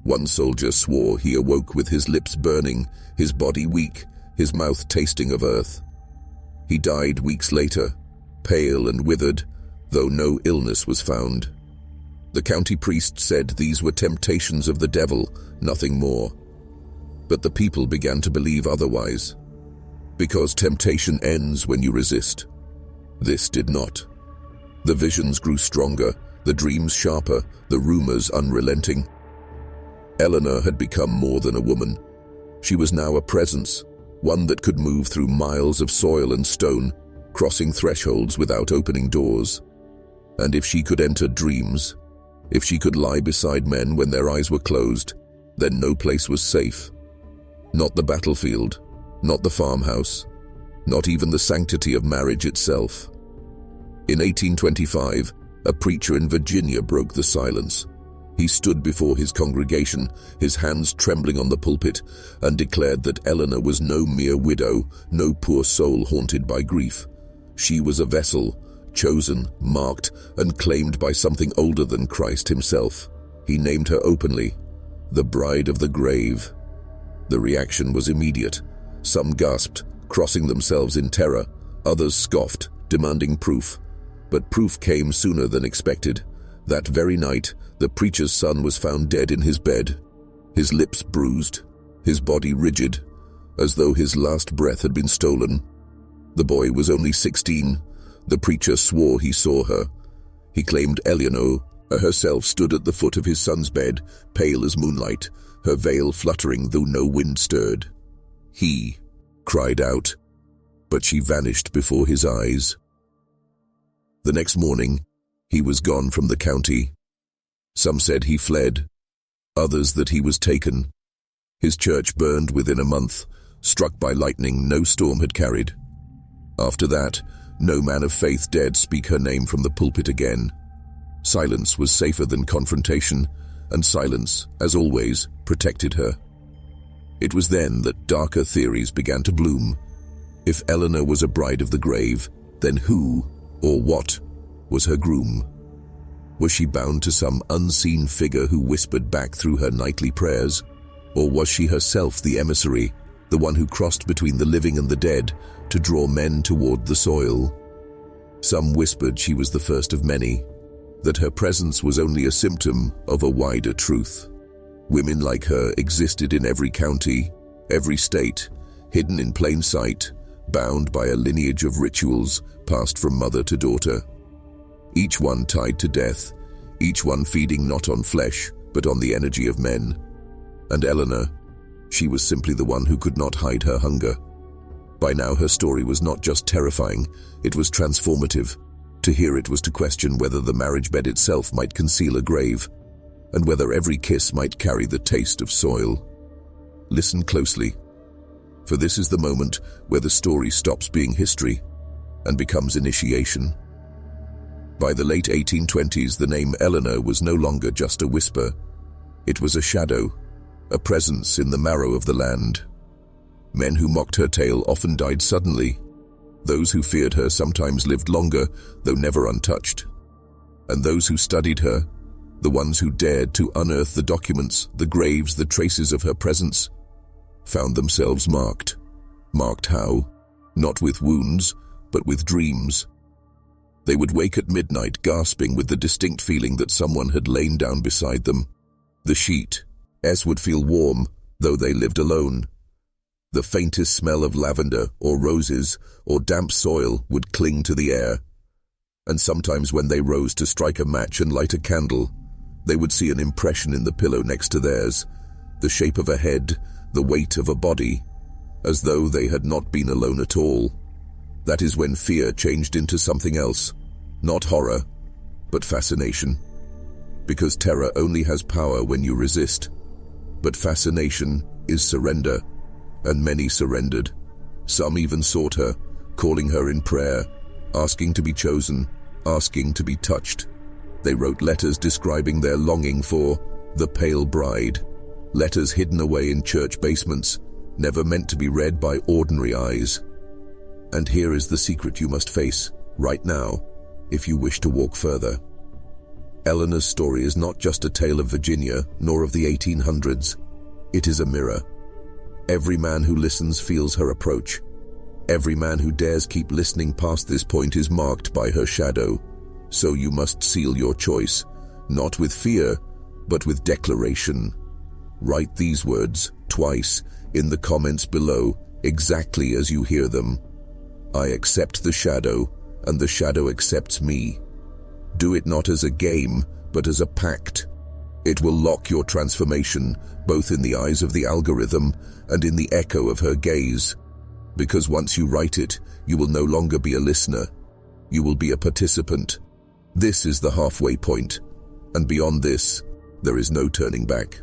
One soldier swore he awoke with his lips burning, his body weak, his mouth tasting of earth. He died weeks later, pale and withered, though no illness was found. The county priest said these were temptations of the devil, nothing more. But the people began to believe otherwise, because temptation ends when you resist. This did not. The visions grew stronger, the dreams sharper, the rumors unrelenting. Eleanor had become more than a woman. She was now a presence, one that could move through miles of soil and stone, crossing thresholds without opening doors. And if she could enter dreams, if she could lie beside men when their eyes were closed, then no place was safe. Not the battlefield, not the farmhouse, not even the sanctity of marriage itself. In 1825, a preacher in Virginia broke the silence. He stood before his congregation, his hands trembling on the pulpit, and declared that Eleanor was no mere widow, no poor soul haunted by grief. She was a vessel, chosen, marked, and claimed by something older than Christ himself. He named her openly, the Bride of the Grave. The reaction was immediate. Some gasped, crossing themselves in terror. Others scoffed, demanding proof. But proof came sooner than expected. That very night, the preacher's son was found dead in his bed, his lips bruised, his body rigid, as though his last breath had been stolen. The boy was only 16. The preacher swore he saw her. He claimed Eleanor herself stood at the foot of his son's bed, pale as moonlight, her veil fluttering though no wind stirred. He cried out, but she vanished before his eyes. The next morning, he was gone from the county. Some said he fled, others that he was taken. His church burned within a month, struck by lightning no storm had carried. After that, no man of faith dared speak her name from the pulpit again. Silence was safer than confrontation, and silence, as always, protected her. It was then that darker theories began to bloom. If Eleanor was a bride of the grave, then who, or what, was her groom? Was she bound to some unseen figure who whispered back through her nightly prayers? Or was she herself the emissary, the one who crossed between the living and the dead to draw men toward the soil? Some whispered she was the first of many, that her presence was only a symptom of a wider truth. Women like her existed in every county, every state, hidden in plain sight, bound by a lineage of rituals passed from mother to daughter. Each one tied to death, each one feeding not on flesh, but on the energy of men. And Eleanor, she was simply the one who could not hide her hunger. By now her story was not just terrifying, it was transformative. To hear it was to question whether the marriage bed itself might conceal a grave, and whether every kiss might carry the taste of soil. Listen closely, for this is the moment where the story stops being history and becomes initiation. By the late 1820s, the name Eleanor was no longer just a whisper. It was a shadow, a presence in the marrow of the land. Men who mocked her tale often died suddenly. Those who feared her sometimes lived longer, though never untouched. And those who studied her, the ones who dared to unearth the documents, the graves, the traces of her presence, found themselves marked. Marked how? Not with wounds, but with dreams. They would wake at midnight gasping with the distinct feeling that someone had lain down beside them. The sheet would feel warm, though they lived alone. The faintest smell of lavender or roses or damp soil would cling to the air. And sometimes when they rose to strike a match and light a candle, they would see an impression in the pillow next to theirs, the shape of a head, the weight of a body, as though they had not been alone at all. That is when fear changed into something else, not horror, but fascination. Because terror only has power when you resist, but fascination is surrender, and many surrendered. Some even sought her, calling her in prayer, asking to be chosen, asking to be touched. They wrote letters describing their longing for the pale bride, letters hidden away in church basements, never meant to be read by ordinary eyes. And here is the secret you must face, right now, if you wish to walk further. Eleanor's story is not just a tale of Virginia, nor of the 1800s. It is a mirror. Every man who listens feels her approach. Every man who dares keep listening past this point is marked by her shadow. So you must seal your choice, not with fear, but with declaration. Write these words, twice, in the comments below, exactly as you hear them. I accept the shadow, and the shadow accepts me. Do it not as a game, but as a pact. It will lock your transformation, both in the eyes of the algorithm and in the echo of her gaze. Because once you write it, you will no longer be a listener. You will be a participant. This is the halfway point, and beyond this, there is no turning back.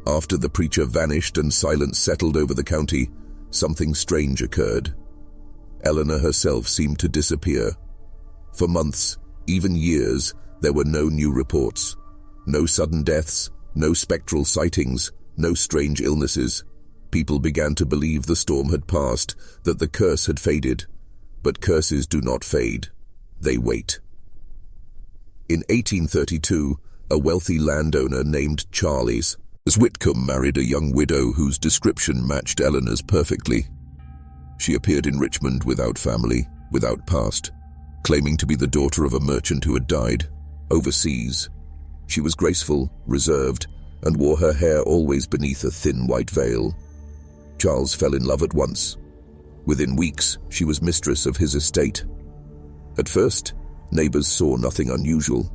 After the preacher vanished and silence settled over the county, something strange occurred. Eleanor herself seemed to disappear. For months, even years, there were no new reports. No sudden deaths, no spectral sightings, no strange illnesses. People began to believe the storm had passed, that the curse had faded. But curses do not fade. They wait. In 1832, a wealthy landowner named Charles Whitcomb married a young widow whose description matched Eleanor's perfectly. She appeared in Richmond without family, without past, claiming to be the daughter of a merchant who had died overseas. She was graceful, reserved, and wore her hair always beneath a thin white veil. Charles fell in love at once. Within weeks, she was mistress of his estate. At first, neighbors saw nothing unusual.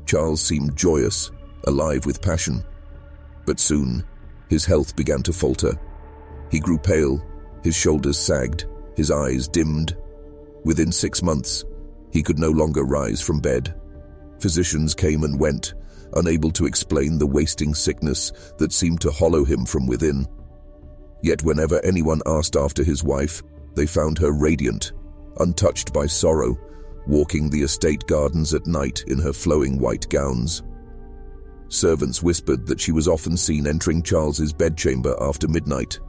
Charles seemed joyous, alive with passion. But soon, his health began to falter. He grew pale, his shoulders sagged, his eyes dimmed. Within 6 months, he could no longer rise from bed. Physicians came and went, unable to explain the wasting sickness that seemed to hollow him from within. Yet whenever anyone asked after his wife, they found her radiant, untouched by sorrow, walking the estate gardens at night in her flowing white gowns. Servants whispered that she was often seen entering Charles's bedchamber after midnight,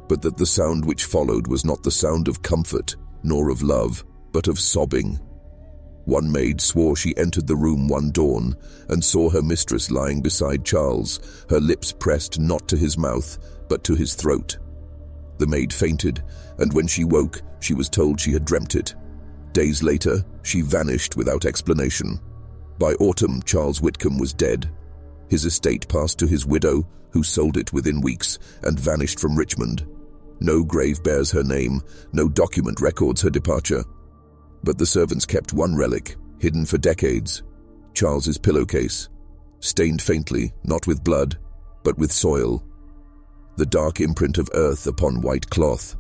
but that the sound which followed was not the sound of comfort, nor of love, but of sobbing. One maid swore she entered the room one dawn and saw her mistress lying beside Charles, her lips pressed not to his mouth, but to his throat. The maid fainted, and when she woke, she was told she had dreamt it. Days later, she vanished without explanation. By autumn, Charles Whitcomb was dead. His estate passed to his widow, who sold it within weeks and vanished from Richmond. No grave bears her name, no document records her departure. But the servants kept one relic, hidden for decades: Charles's pillowcase, stained faintly, not with blood, but with soil. The dark imprint of earth upon white cloth,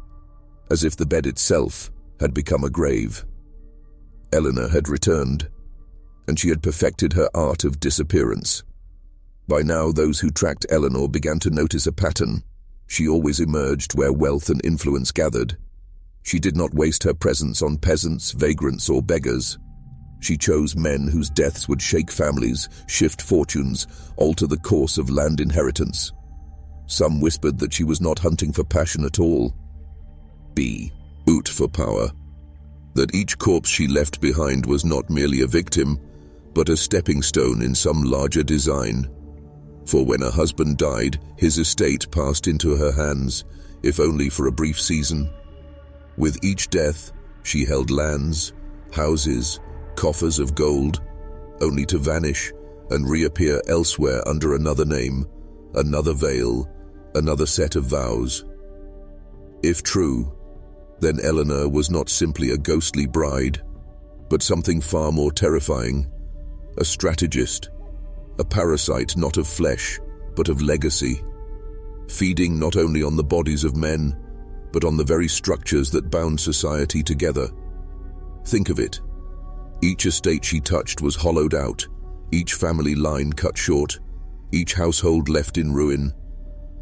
as if the bed itself had become a grave. Eleanor had returned, and she had perfected her art of disappearance. By now, those who tracked Eleanor began to notice a pattern. She always emerged where wealth and influence gathered. She did not waste her presence on peasants, vagrants, or beggars. She chose men whose deaths would shake families, shift fortunes, alter the course of land inheritance. Some whispered that she was not hunting for passion at all. Out for power. That each corpse she left behind was not merely a victim, but a stepping stone in some larger design. For when her husband died, his estate passed into her hands, if only for a brief season. With each death, she held lands, houses, coffers of gold, only to vanish and reappear elsewhere under another name, another veil, another set of vows. If true, then Eleanor was not simply a ghostly bride, but something far more terrifying: a strategist, a parasite not of flesh, but of legacy, feeding not only on the bodies of men, but on the very structures that bound society together. Think of it. Each estate she touched was hollowed out, each family line cut short, each household left in ruin,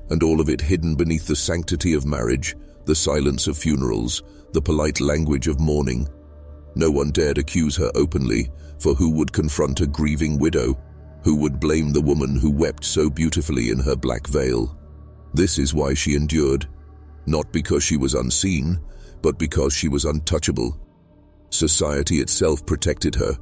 and all of it hidden beneath the sanctity of marriage, the silence of funerals, the polite language of mourning. No one dared accuse her openly, for who would confront a grieving widow? Who would blame the woman who wept so beautifully in her black veil? This is why she endured, not because she was unseen, but because she was untouchable. Society itself protected her.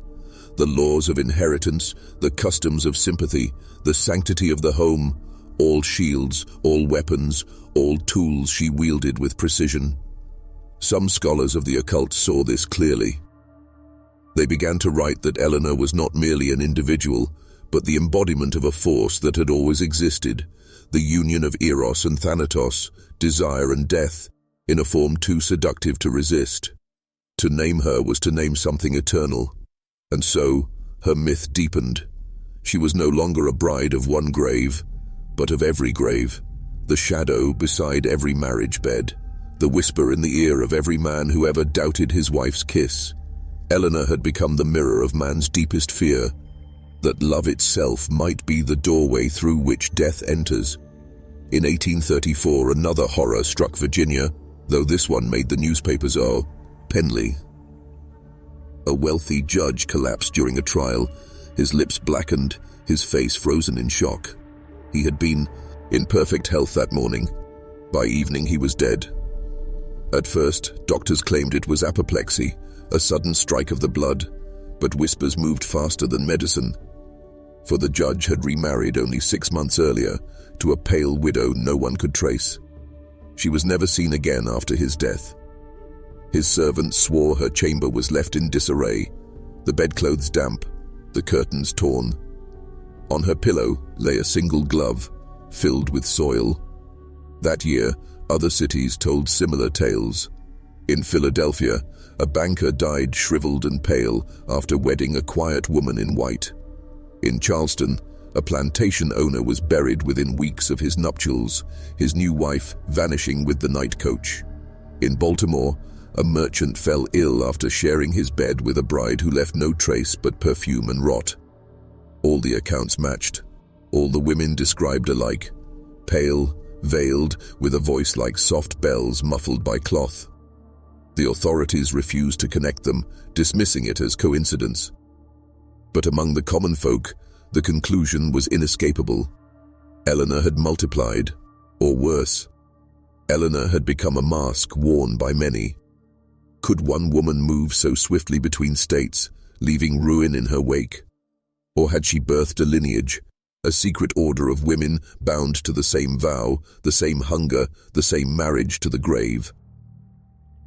The laws of inheritance, the customs of sympathy, the sanctity of the home, all shields, all weapons, all tools she wielded with precision. Some scholars of the occult saw this clearly. They began to write that Eleanor was not merely an individual, but the embodiment of a force that had always existed, the union of Eros and Thanatos, desire and death, in a form too seductive to resist. To name her was to name something eternal, and so her myth deepened. She was no longer a bride of one grave, but of every grave, the shadow beside every marriage bed, the whisper in the ear of every man who ever doubted his wife's kiss. Eleanor had become the mirror of man's deepest fear, that love itself might be the doorway through which death enters. In 1834, another horror struck Virginia, though this one made the newspapers. Penley. A wealthy judge collapsed during a trial, his lips blackened, his face frozen in shock. He had been in perfect health that morning. By evening, he was dead. At first, doctors claimed it was apoplexy, a sudden strike of the blood, but whispers moved faster than medicine. For the judge had remarried only 6 months earlier to a pale widow no one could trace. She was never seen again after his death. His servants swore her chamber was left in disarray, the bedclothes damp, the curtains torn. On her pillow lay a single glove, filled with soil. That year, other cities told similar tales. In Philadelphia, a banker died shriveled and pale after wedding a quiet woman in white. In Charleston, a plantation owner was buried within weeks of his nuptials, his new wife vanishing with the night coach. In Baltimore, a merchant fell ill after sharing his bed with a bride who left no trace but perfume and rot. All the accounts matched. All the women described alike: pale, veiled, with a voice like soft bells muffled by cloth. The authorities refused to connect them, dismissing it as coincidence. But among the common folk, the conclusion was inescapable. Eleanor had multiplied, or worse. Eleanor had become a mask worn by many. Could one woman move so swiftly between states, leaving ruin in her wake? Or had she birthed a lineage, a secret order of women bound to the same vow, the same hunger, the same marriage to the grave?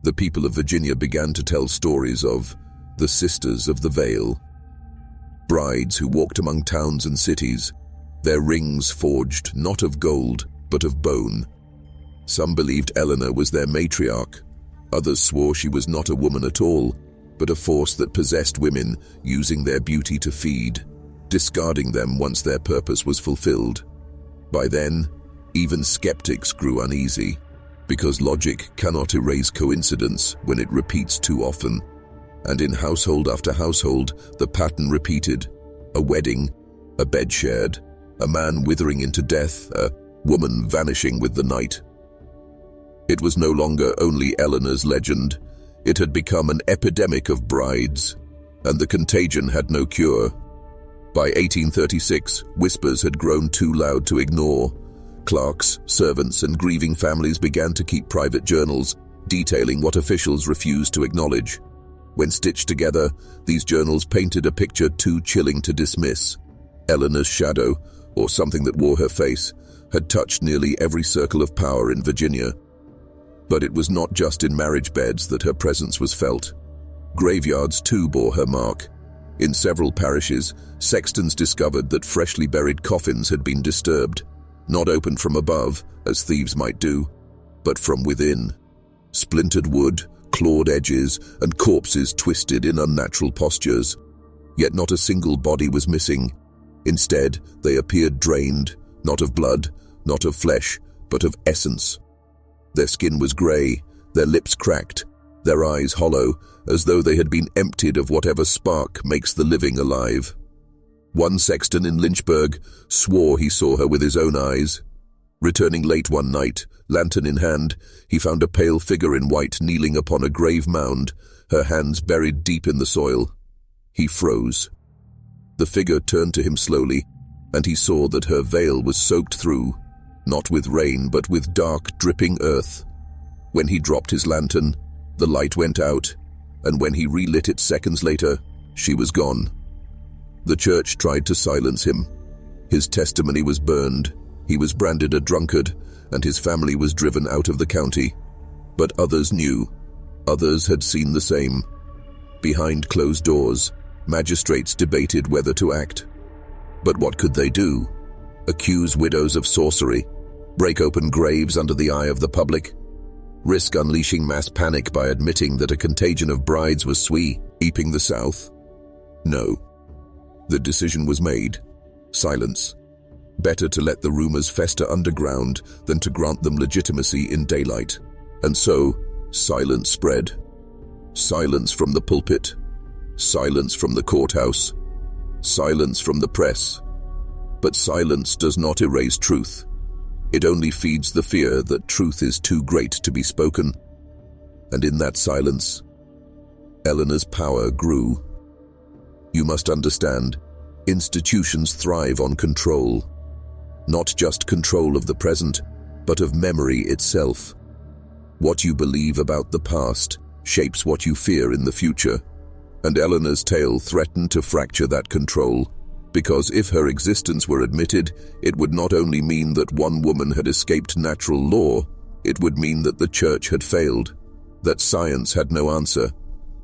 The people of Virginia began to tell stories of the Sisters of the Veil. Brides who walked among towns and cities, their rings forged not of gold, but of bone. Some believed Eleanor was their matriarch. Others swore she was not a woman at all, but a force that possessed women, using their beauty to feed, discarding them once their purpose was fulfilled. By then, even skeptics grew uneasy, because logic cannot erase coincidence when it repeats too often. And in household after household, the pattern repeated: a wedding, a bed shared, a man withering into death, a woman vanishing with the night. It was no longer only Eleanor's legend. It had become an epidemic of brides, and the contagion had no cure. By 1836, whispers had grown too loud to ignore. Clerks, servants, and grieving families began to keep private journals, detailing what officials refused to acknowledge. When stitched together, these journals painted a picture too chilling to dismiss. Eleanor's shadow, or something that wore her face, had touched nearly every circle of power in Virginia. But it was not just in marriage beds that her presence was felt. Graveyards too bore her mark. In several parishes, sextons discovered that freshly buried coffins had been disturbed, not opened from above, as thieves might do, but from within. Splintered wood, clawed edges, and corpses twisted in unnatural postures. Yet not a single body was missing. Instead, they appeared drained, not of blood, not of flesh, but of essence. Their skin was grey, their lips cracked, their eyes hollow, as though they had been emptied of whatever spark makes the living alive. One sexton in Lynchburg swore he saw her with his own eyes. Returning late one night, lantern in hand, he found a pale figure in white kneeling upon a grave mound, her hands buried deep in the soil. He froze. The figure turned to him slowly, and he saw that her veil was soaked through, not with rain but with dark, dripping earth. When he dropped his lantern, the light went out, and when he relit it seconds later, she was gone. The church tried to silence him. His testimony was burned. He was branded a drunkard, and his family was driven out of the county. But others knew. Others had seen the same. Behind closed doors, magistrates debated whether to act. But what could they do? Accuse widows of sorcery? Break open graves under the eye of the public? Risk unleashing mass panic by admitting that a contagion of brides was sweeping the South? No. The decision was made. Silence. Better to let the rumors fester underground than to grant them legitimacy in daylight. And so, silence spread. Silence from the pulpit. Silence from the courthouse. Silence from the press. But silence does not erase truth. It only feeds the fear that truth is too great to be spoken. And in that silence, Eleanor's power grew. You must understand, institutions thrive on control. Not just control of the present, but of memory itself. What you believe about the past shapes what you fear in the future. And Eleanor's tale threatened to fracture that control, because if her existence were admitted, it would not only mean that one woman had escaped natural law, it would mean that the church had failed, that science had no answer,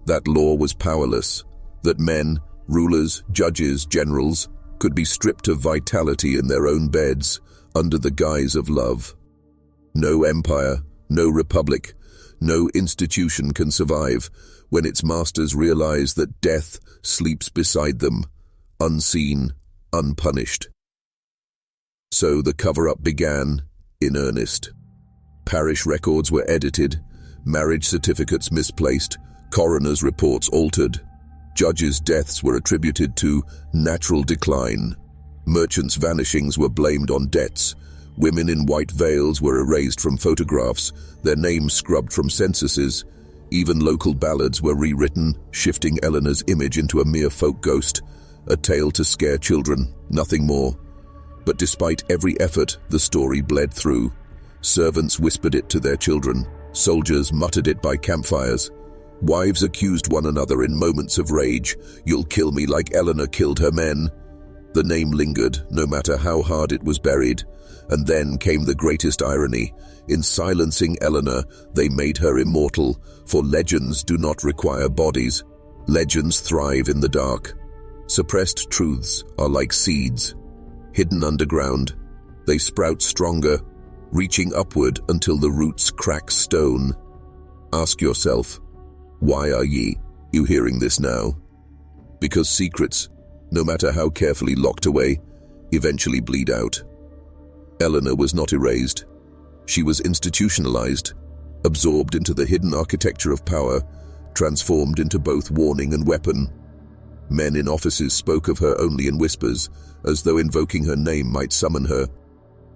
that law was powerless, that men, rulers, judges, generals, could be stripped of vitality in their own beds under the guise of love. No empire, no republic, no institution can survive when its masters realize that death sleeps beside them, unseen, unpunished. So the cover-up began, in earnest. Parish records were edited, marriage certificates misplaced, coroner's reports altered. Judges' deaths were attributed to natural decline. Merchants' vanishings were blamed on debts. Women in white veils were erased from photographs, their names scrubbed from censuses. Even local ballads were rewritten, shifting Eleanor's image into a mere folk ghost, a tale to scare children, nothing more. But despite every effort, the story bled through. Servants whispered it to their children. Soldiers muttered it by campfires. Wives accused one another in moments of rage. "You'll kill me like Eleanor killed her men." The name lingered, no matter how hard it was buried. And then came the greatest irony. In silencing Eleanor, they made her immortal, for legends do not require bodies. Legends thrive in the dark. Suppressed truths are like seeds. Hidden underground, they sprout stronger, reaching upward until the roots crack stone. Ask yourself, why are you hearing this now? Because secrets, no matter how carefully locked away, eventually bleed out. Eleanor was not erased. She was institutionalized, absorbed into the hidden architecture of power, transformed into both warning and weapon. Men in offices spoke of her only in whispers, as though invoking her name might summon her.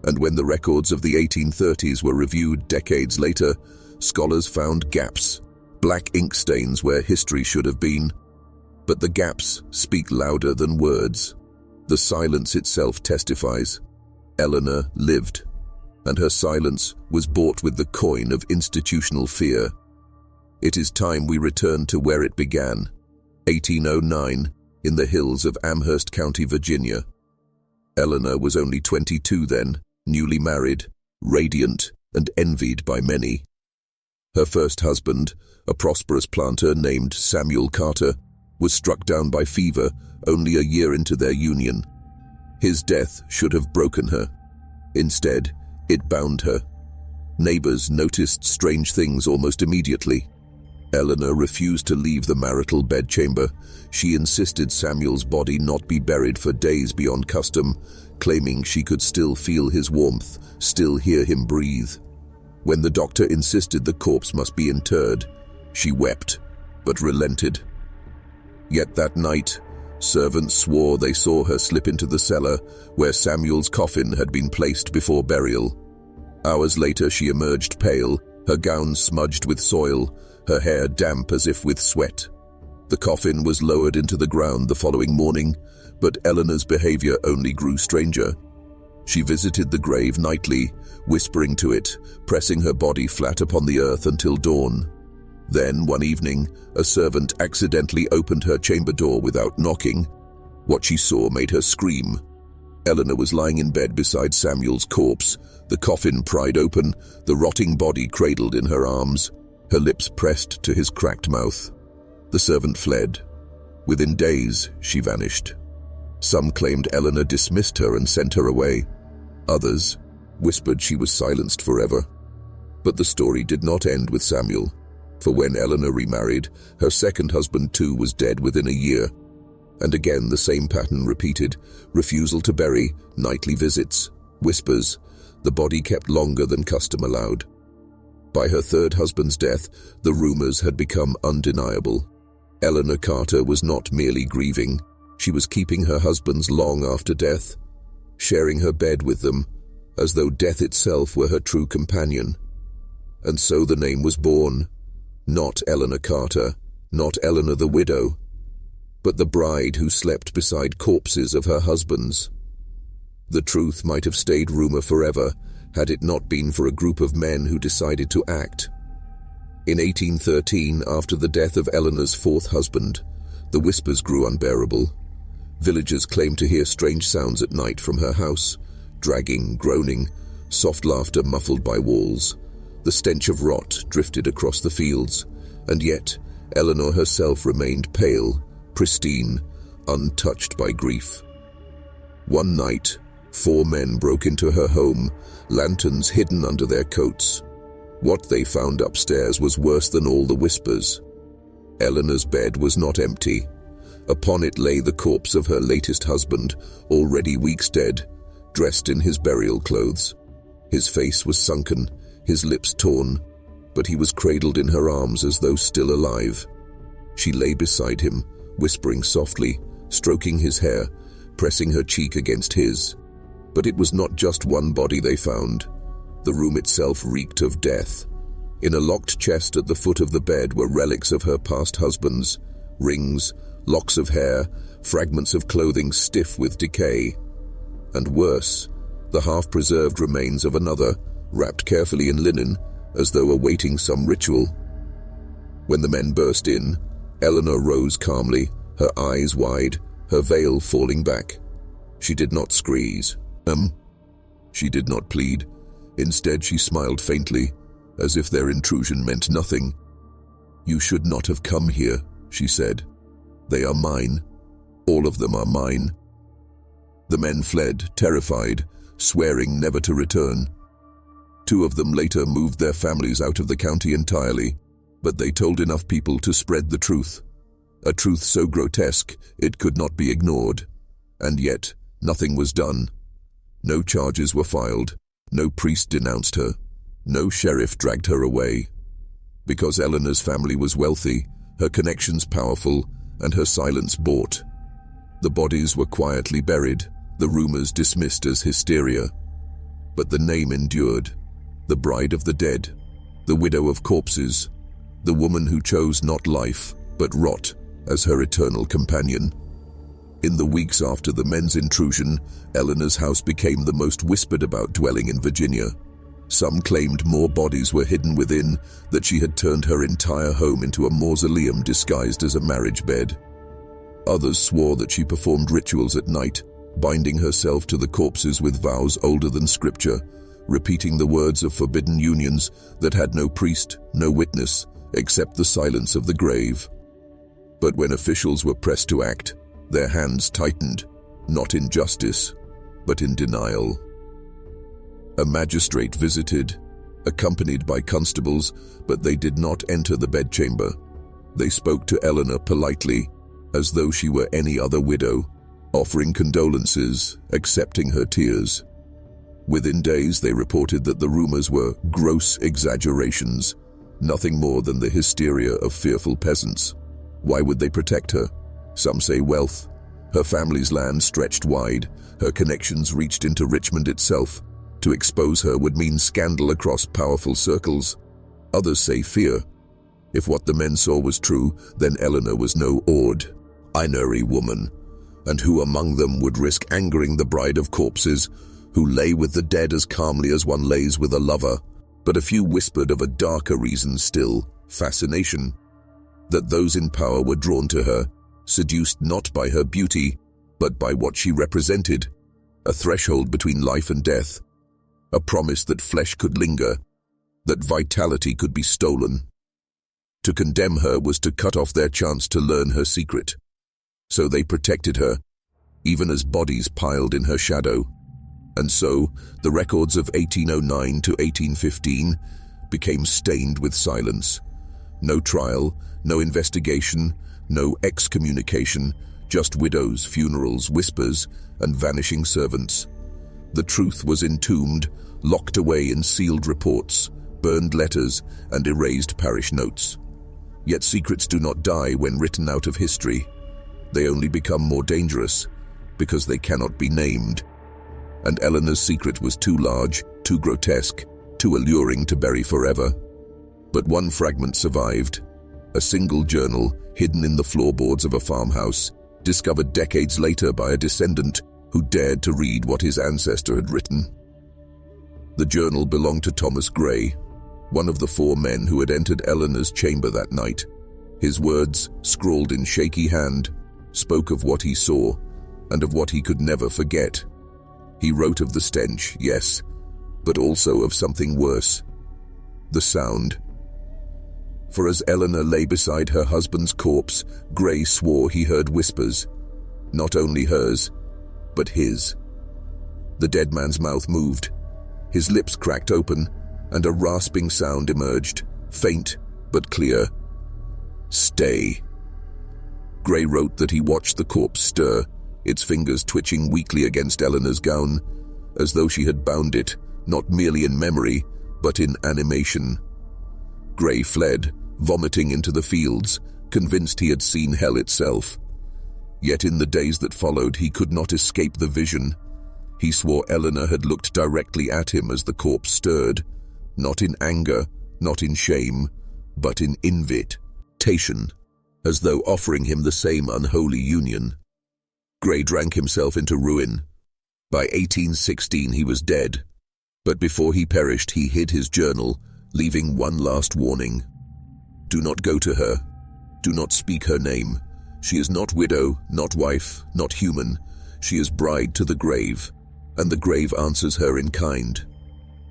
And when the records of the 1830s were reviewed decades later, scholars found gaps, black ink stains where history should have been. But the gaps speak louder than words. The silence itself testifies. Eleanor lived, and her silence was bought with the coin of institutional fear. It is time we return to where it began, 1809, in the hills of Amherst County, Virginia. Eleanor was only 22 then, newly married, radiant, and envied by many. Her first husband, a prosperous planter named Samuel Carter, was struck down by fever only a year into their union. His death should have broken her. Instead, it bound her. Neighbors noticed strange things almost immediately. Eleanor refused to leave the marital bedchamber. She insisted Samuel's body not be buried for days beyond custom, claiming she could still feel his warmth, still hear him breathe. When the doctor insisted the corpse must be interred, she wept, but relented. Yet that night, servants swore they saw her slip into the cellar where Samuel's coffin had been placed before burial. Hours later, she emerged pale, her gown smudged with soil, her hair damp as if with sweat. The coffin was lowered into the ground the following morning, but Eleanor's behavior only grew stranger. She visited the grave nightly, whispering to it, pressing her body flat upon the earth until dawn. Then, one evening, a servant accidentally opened her chamber door without knocking. What she saw made her scream. Eleanor was lying in bed beside Samuel's corpse, the coffin pried open, the rotting body cradled in her arms, her lips pressed to his cracked mouth. The servant fled. Within days, she vanished. Some claimed Eleanor dismissed her and sent her away. Others whispered she was silenced forever. But the story did not end with Samuel, for when Eleanor remarried, her second husband too was dead within a year. And again the same pattern repeated, refusal to bury, nightly visits, whispers, the body kept longer than custom allowed. By her third husband's death, the rumors had become undeniable. Eleanor Carter was not merely grieving, she was keeping her husbands long after death, sharing her bed with them, as though death itself were her true companion. And so the name was born, not Eleanor Carter, not Eleanor the widow, but the bride who slept beside corpses of her husbands. The truth might have stayed rumor forever, had it not been for a group of men who decided to act. In 1813, after the death of Eleanor's fourth husband, the whispers grew unbearable. Villagers claimed to hear strange sounds at night from her house, dragging, groaning, soft laughter muffled by walls. The stench of rot drifted across the fields, and yet Eleanor herself remained pale, pristine, untouched by grief. One night, 4 men broke into her home, lanterns hidden under their coats. What they found upstairs was worse than all the whispers. Eleanor's bed was not empty. Upon it lay the corpse of her latest husband, already weeks dead, dressed in his burial clothes. His face was sunken, his lips torn, but he was cradled in her arms as though still alive. She lay beside him, whispering softly, stroking his hair, pressing her cheek against his. But it was not just one body they found. The room itself reeked of death. In a locked chest at the foot of the bed were relics of her past husbands, rings, locks of hair, fragments of clothing stiff with decay. And worse, the half-preserved remains of another, wrapped carefully in linen, as though awaiting some ritual. When the men burst in, Eleanor rose calmly, her eyes wide, her veil falling back. She did not squeeze. She did not plead. Instead, she smiled faintly, as if their intrusion meant nothing. "You should not have come here," she said. "They are mine. All of them are mine." The men fled, terrified, swearing never to return. 2 of them later moved their families out of the county entirely, but they told enough people to spread the truth. A truth so grotesque it could not be ignored. And yet, nothing was done. No charges were filed, no priest denounced her, no sheriff dragged her away. Because Eleanor's family was wealthy, her connections powerful, and her silence bought. The bodies were quietly buried, the rumors dismissed as hysteria. But the name endured. The bride of the dead, the widow of corpses, the woman who chose not life, but rot as her eternal companion. In the weeks after the men's intrusion, Eleanor's house became the most whispered about dwelling in Virginia. Some claimed more bodies were hidden within, that she had turned her entire home into a mausoleum disguised as a marriage bed. Others swore that she performed rituals at night, binding herself to the corpses with vows older than scripture, repeating the words of forbidden unions that had no priest, no witness, except the silence of the grave. But when officials were pressed to act, their hands tightened, not in justice, but in denial. A magistrate visited, accompanied by constables, but they did not enter the bedchamber. They spoke to Eleanor politely, as though she were any other widow, offering condolences, accepting her tears. Within days, they reported that the rumors were gross exaggerations, nothing more than the hysteria of fearful peasants. Why would they protect her? Some say wealth. Her family's land stretched wide, her connections reached into Richmond itself. To expose her would mean scandal across powerful circles. Others say fear. If what the men saw was true, then Eleanor was no ordinary woman. And who among them would risk angering the bride of corpses, who lay with the dead as calmly as one lays with a lover? But a few whispered of a darker reason still, fascination. That those in power were drawn to her, seduced not by her beauty, but by what she represented. A threshold between life and death. A promise that flesh could linger, that vitality could be stolen. To condemn her was to cut off their chance to learn her secret. So they protected her, even as bodies piled in her shadow. And so, the records of 1809 to 1815 became stained with silence. No trial, no investigation, no excommunication, just widows, funerals, whispers, and vanishing servants. The truth was entombed, locked away in sealed reports, burned letters, and erased parish notes. Yet secrets do not die when written out of history. They only become more dangerous, because they cannot be named. And Eleanor's secret was too large, too grotesque, too alluring to bury forever. But one fragment survived. A single journal, hidden in the floorboards of a farmhouse, discovered decades later by a descendant who dared to read what his ancestor had written. The journal belonged to Thomas Gray, one of the 4 men who had entered Eleanor's chamber that night. His words, scrawled in shaky hand, spoke of what he saw and of what he could never forget. He wrote of the stench, yes, but also of something worse. The sound. For as Eleanor lay beside her husband's corpse, Gray swore he heard whispers. Not only hers, but his. The dead man's mouth moved. His lips cracked open, and a rasping sound emerged, faint but clear. "Stay." Gray wrote that he watched the corpse stir, its fingers twitching weakly against Eleanor's gown, as though she had bound it, not merely in memory, but in animation. Gray fled, vomiting into the fields, convinced he had seen hell itself. Yet in the days that followed, he could not escape the vision. He swore Eleanor had looked directly at him as the corpse stirred, not in anger, not in shame, but in invitation, as though offering him the same unholy union. Gray drank himself into ruin. By 1816 he was dead, but before he perished he hid his journal, leaving one last warning. Do not go to her. Do not speak her name. She is not widow, not wife, not human. She is bride to the grave, and the grave answers her in kind.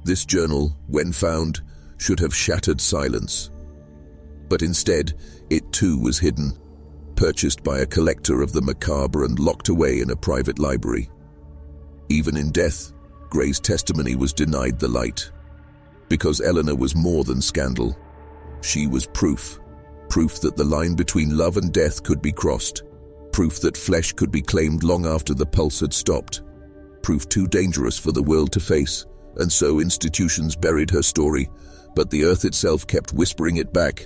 This journal, when found, should have shattered silence. But instead, it too was hidden, purchased by a collector of the macabre and locked away in a private library. Even in death, Gray's testimony was denied the light. Because Eleanor was more than scandal. She was proof. Proof that the line between love and death could be crossed. Proof that flesh could be claimed long after the pulse had stopped. Proof too dangerous for the world to face, and so institutions buried her story, but the earth itself kept whispering it back,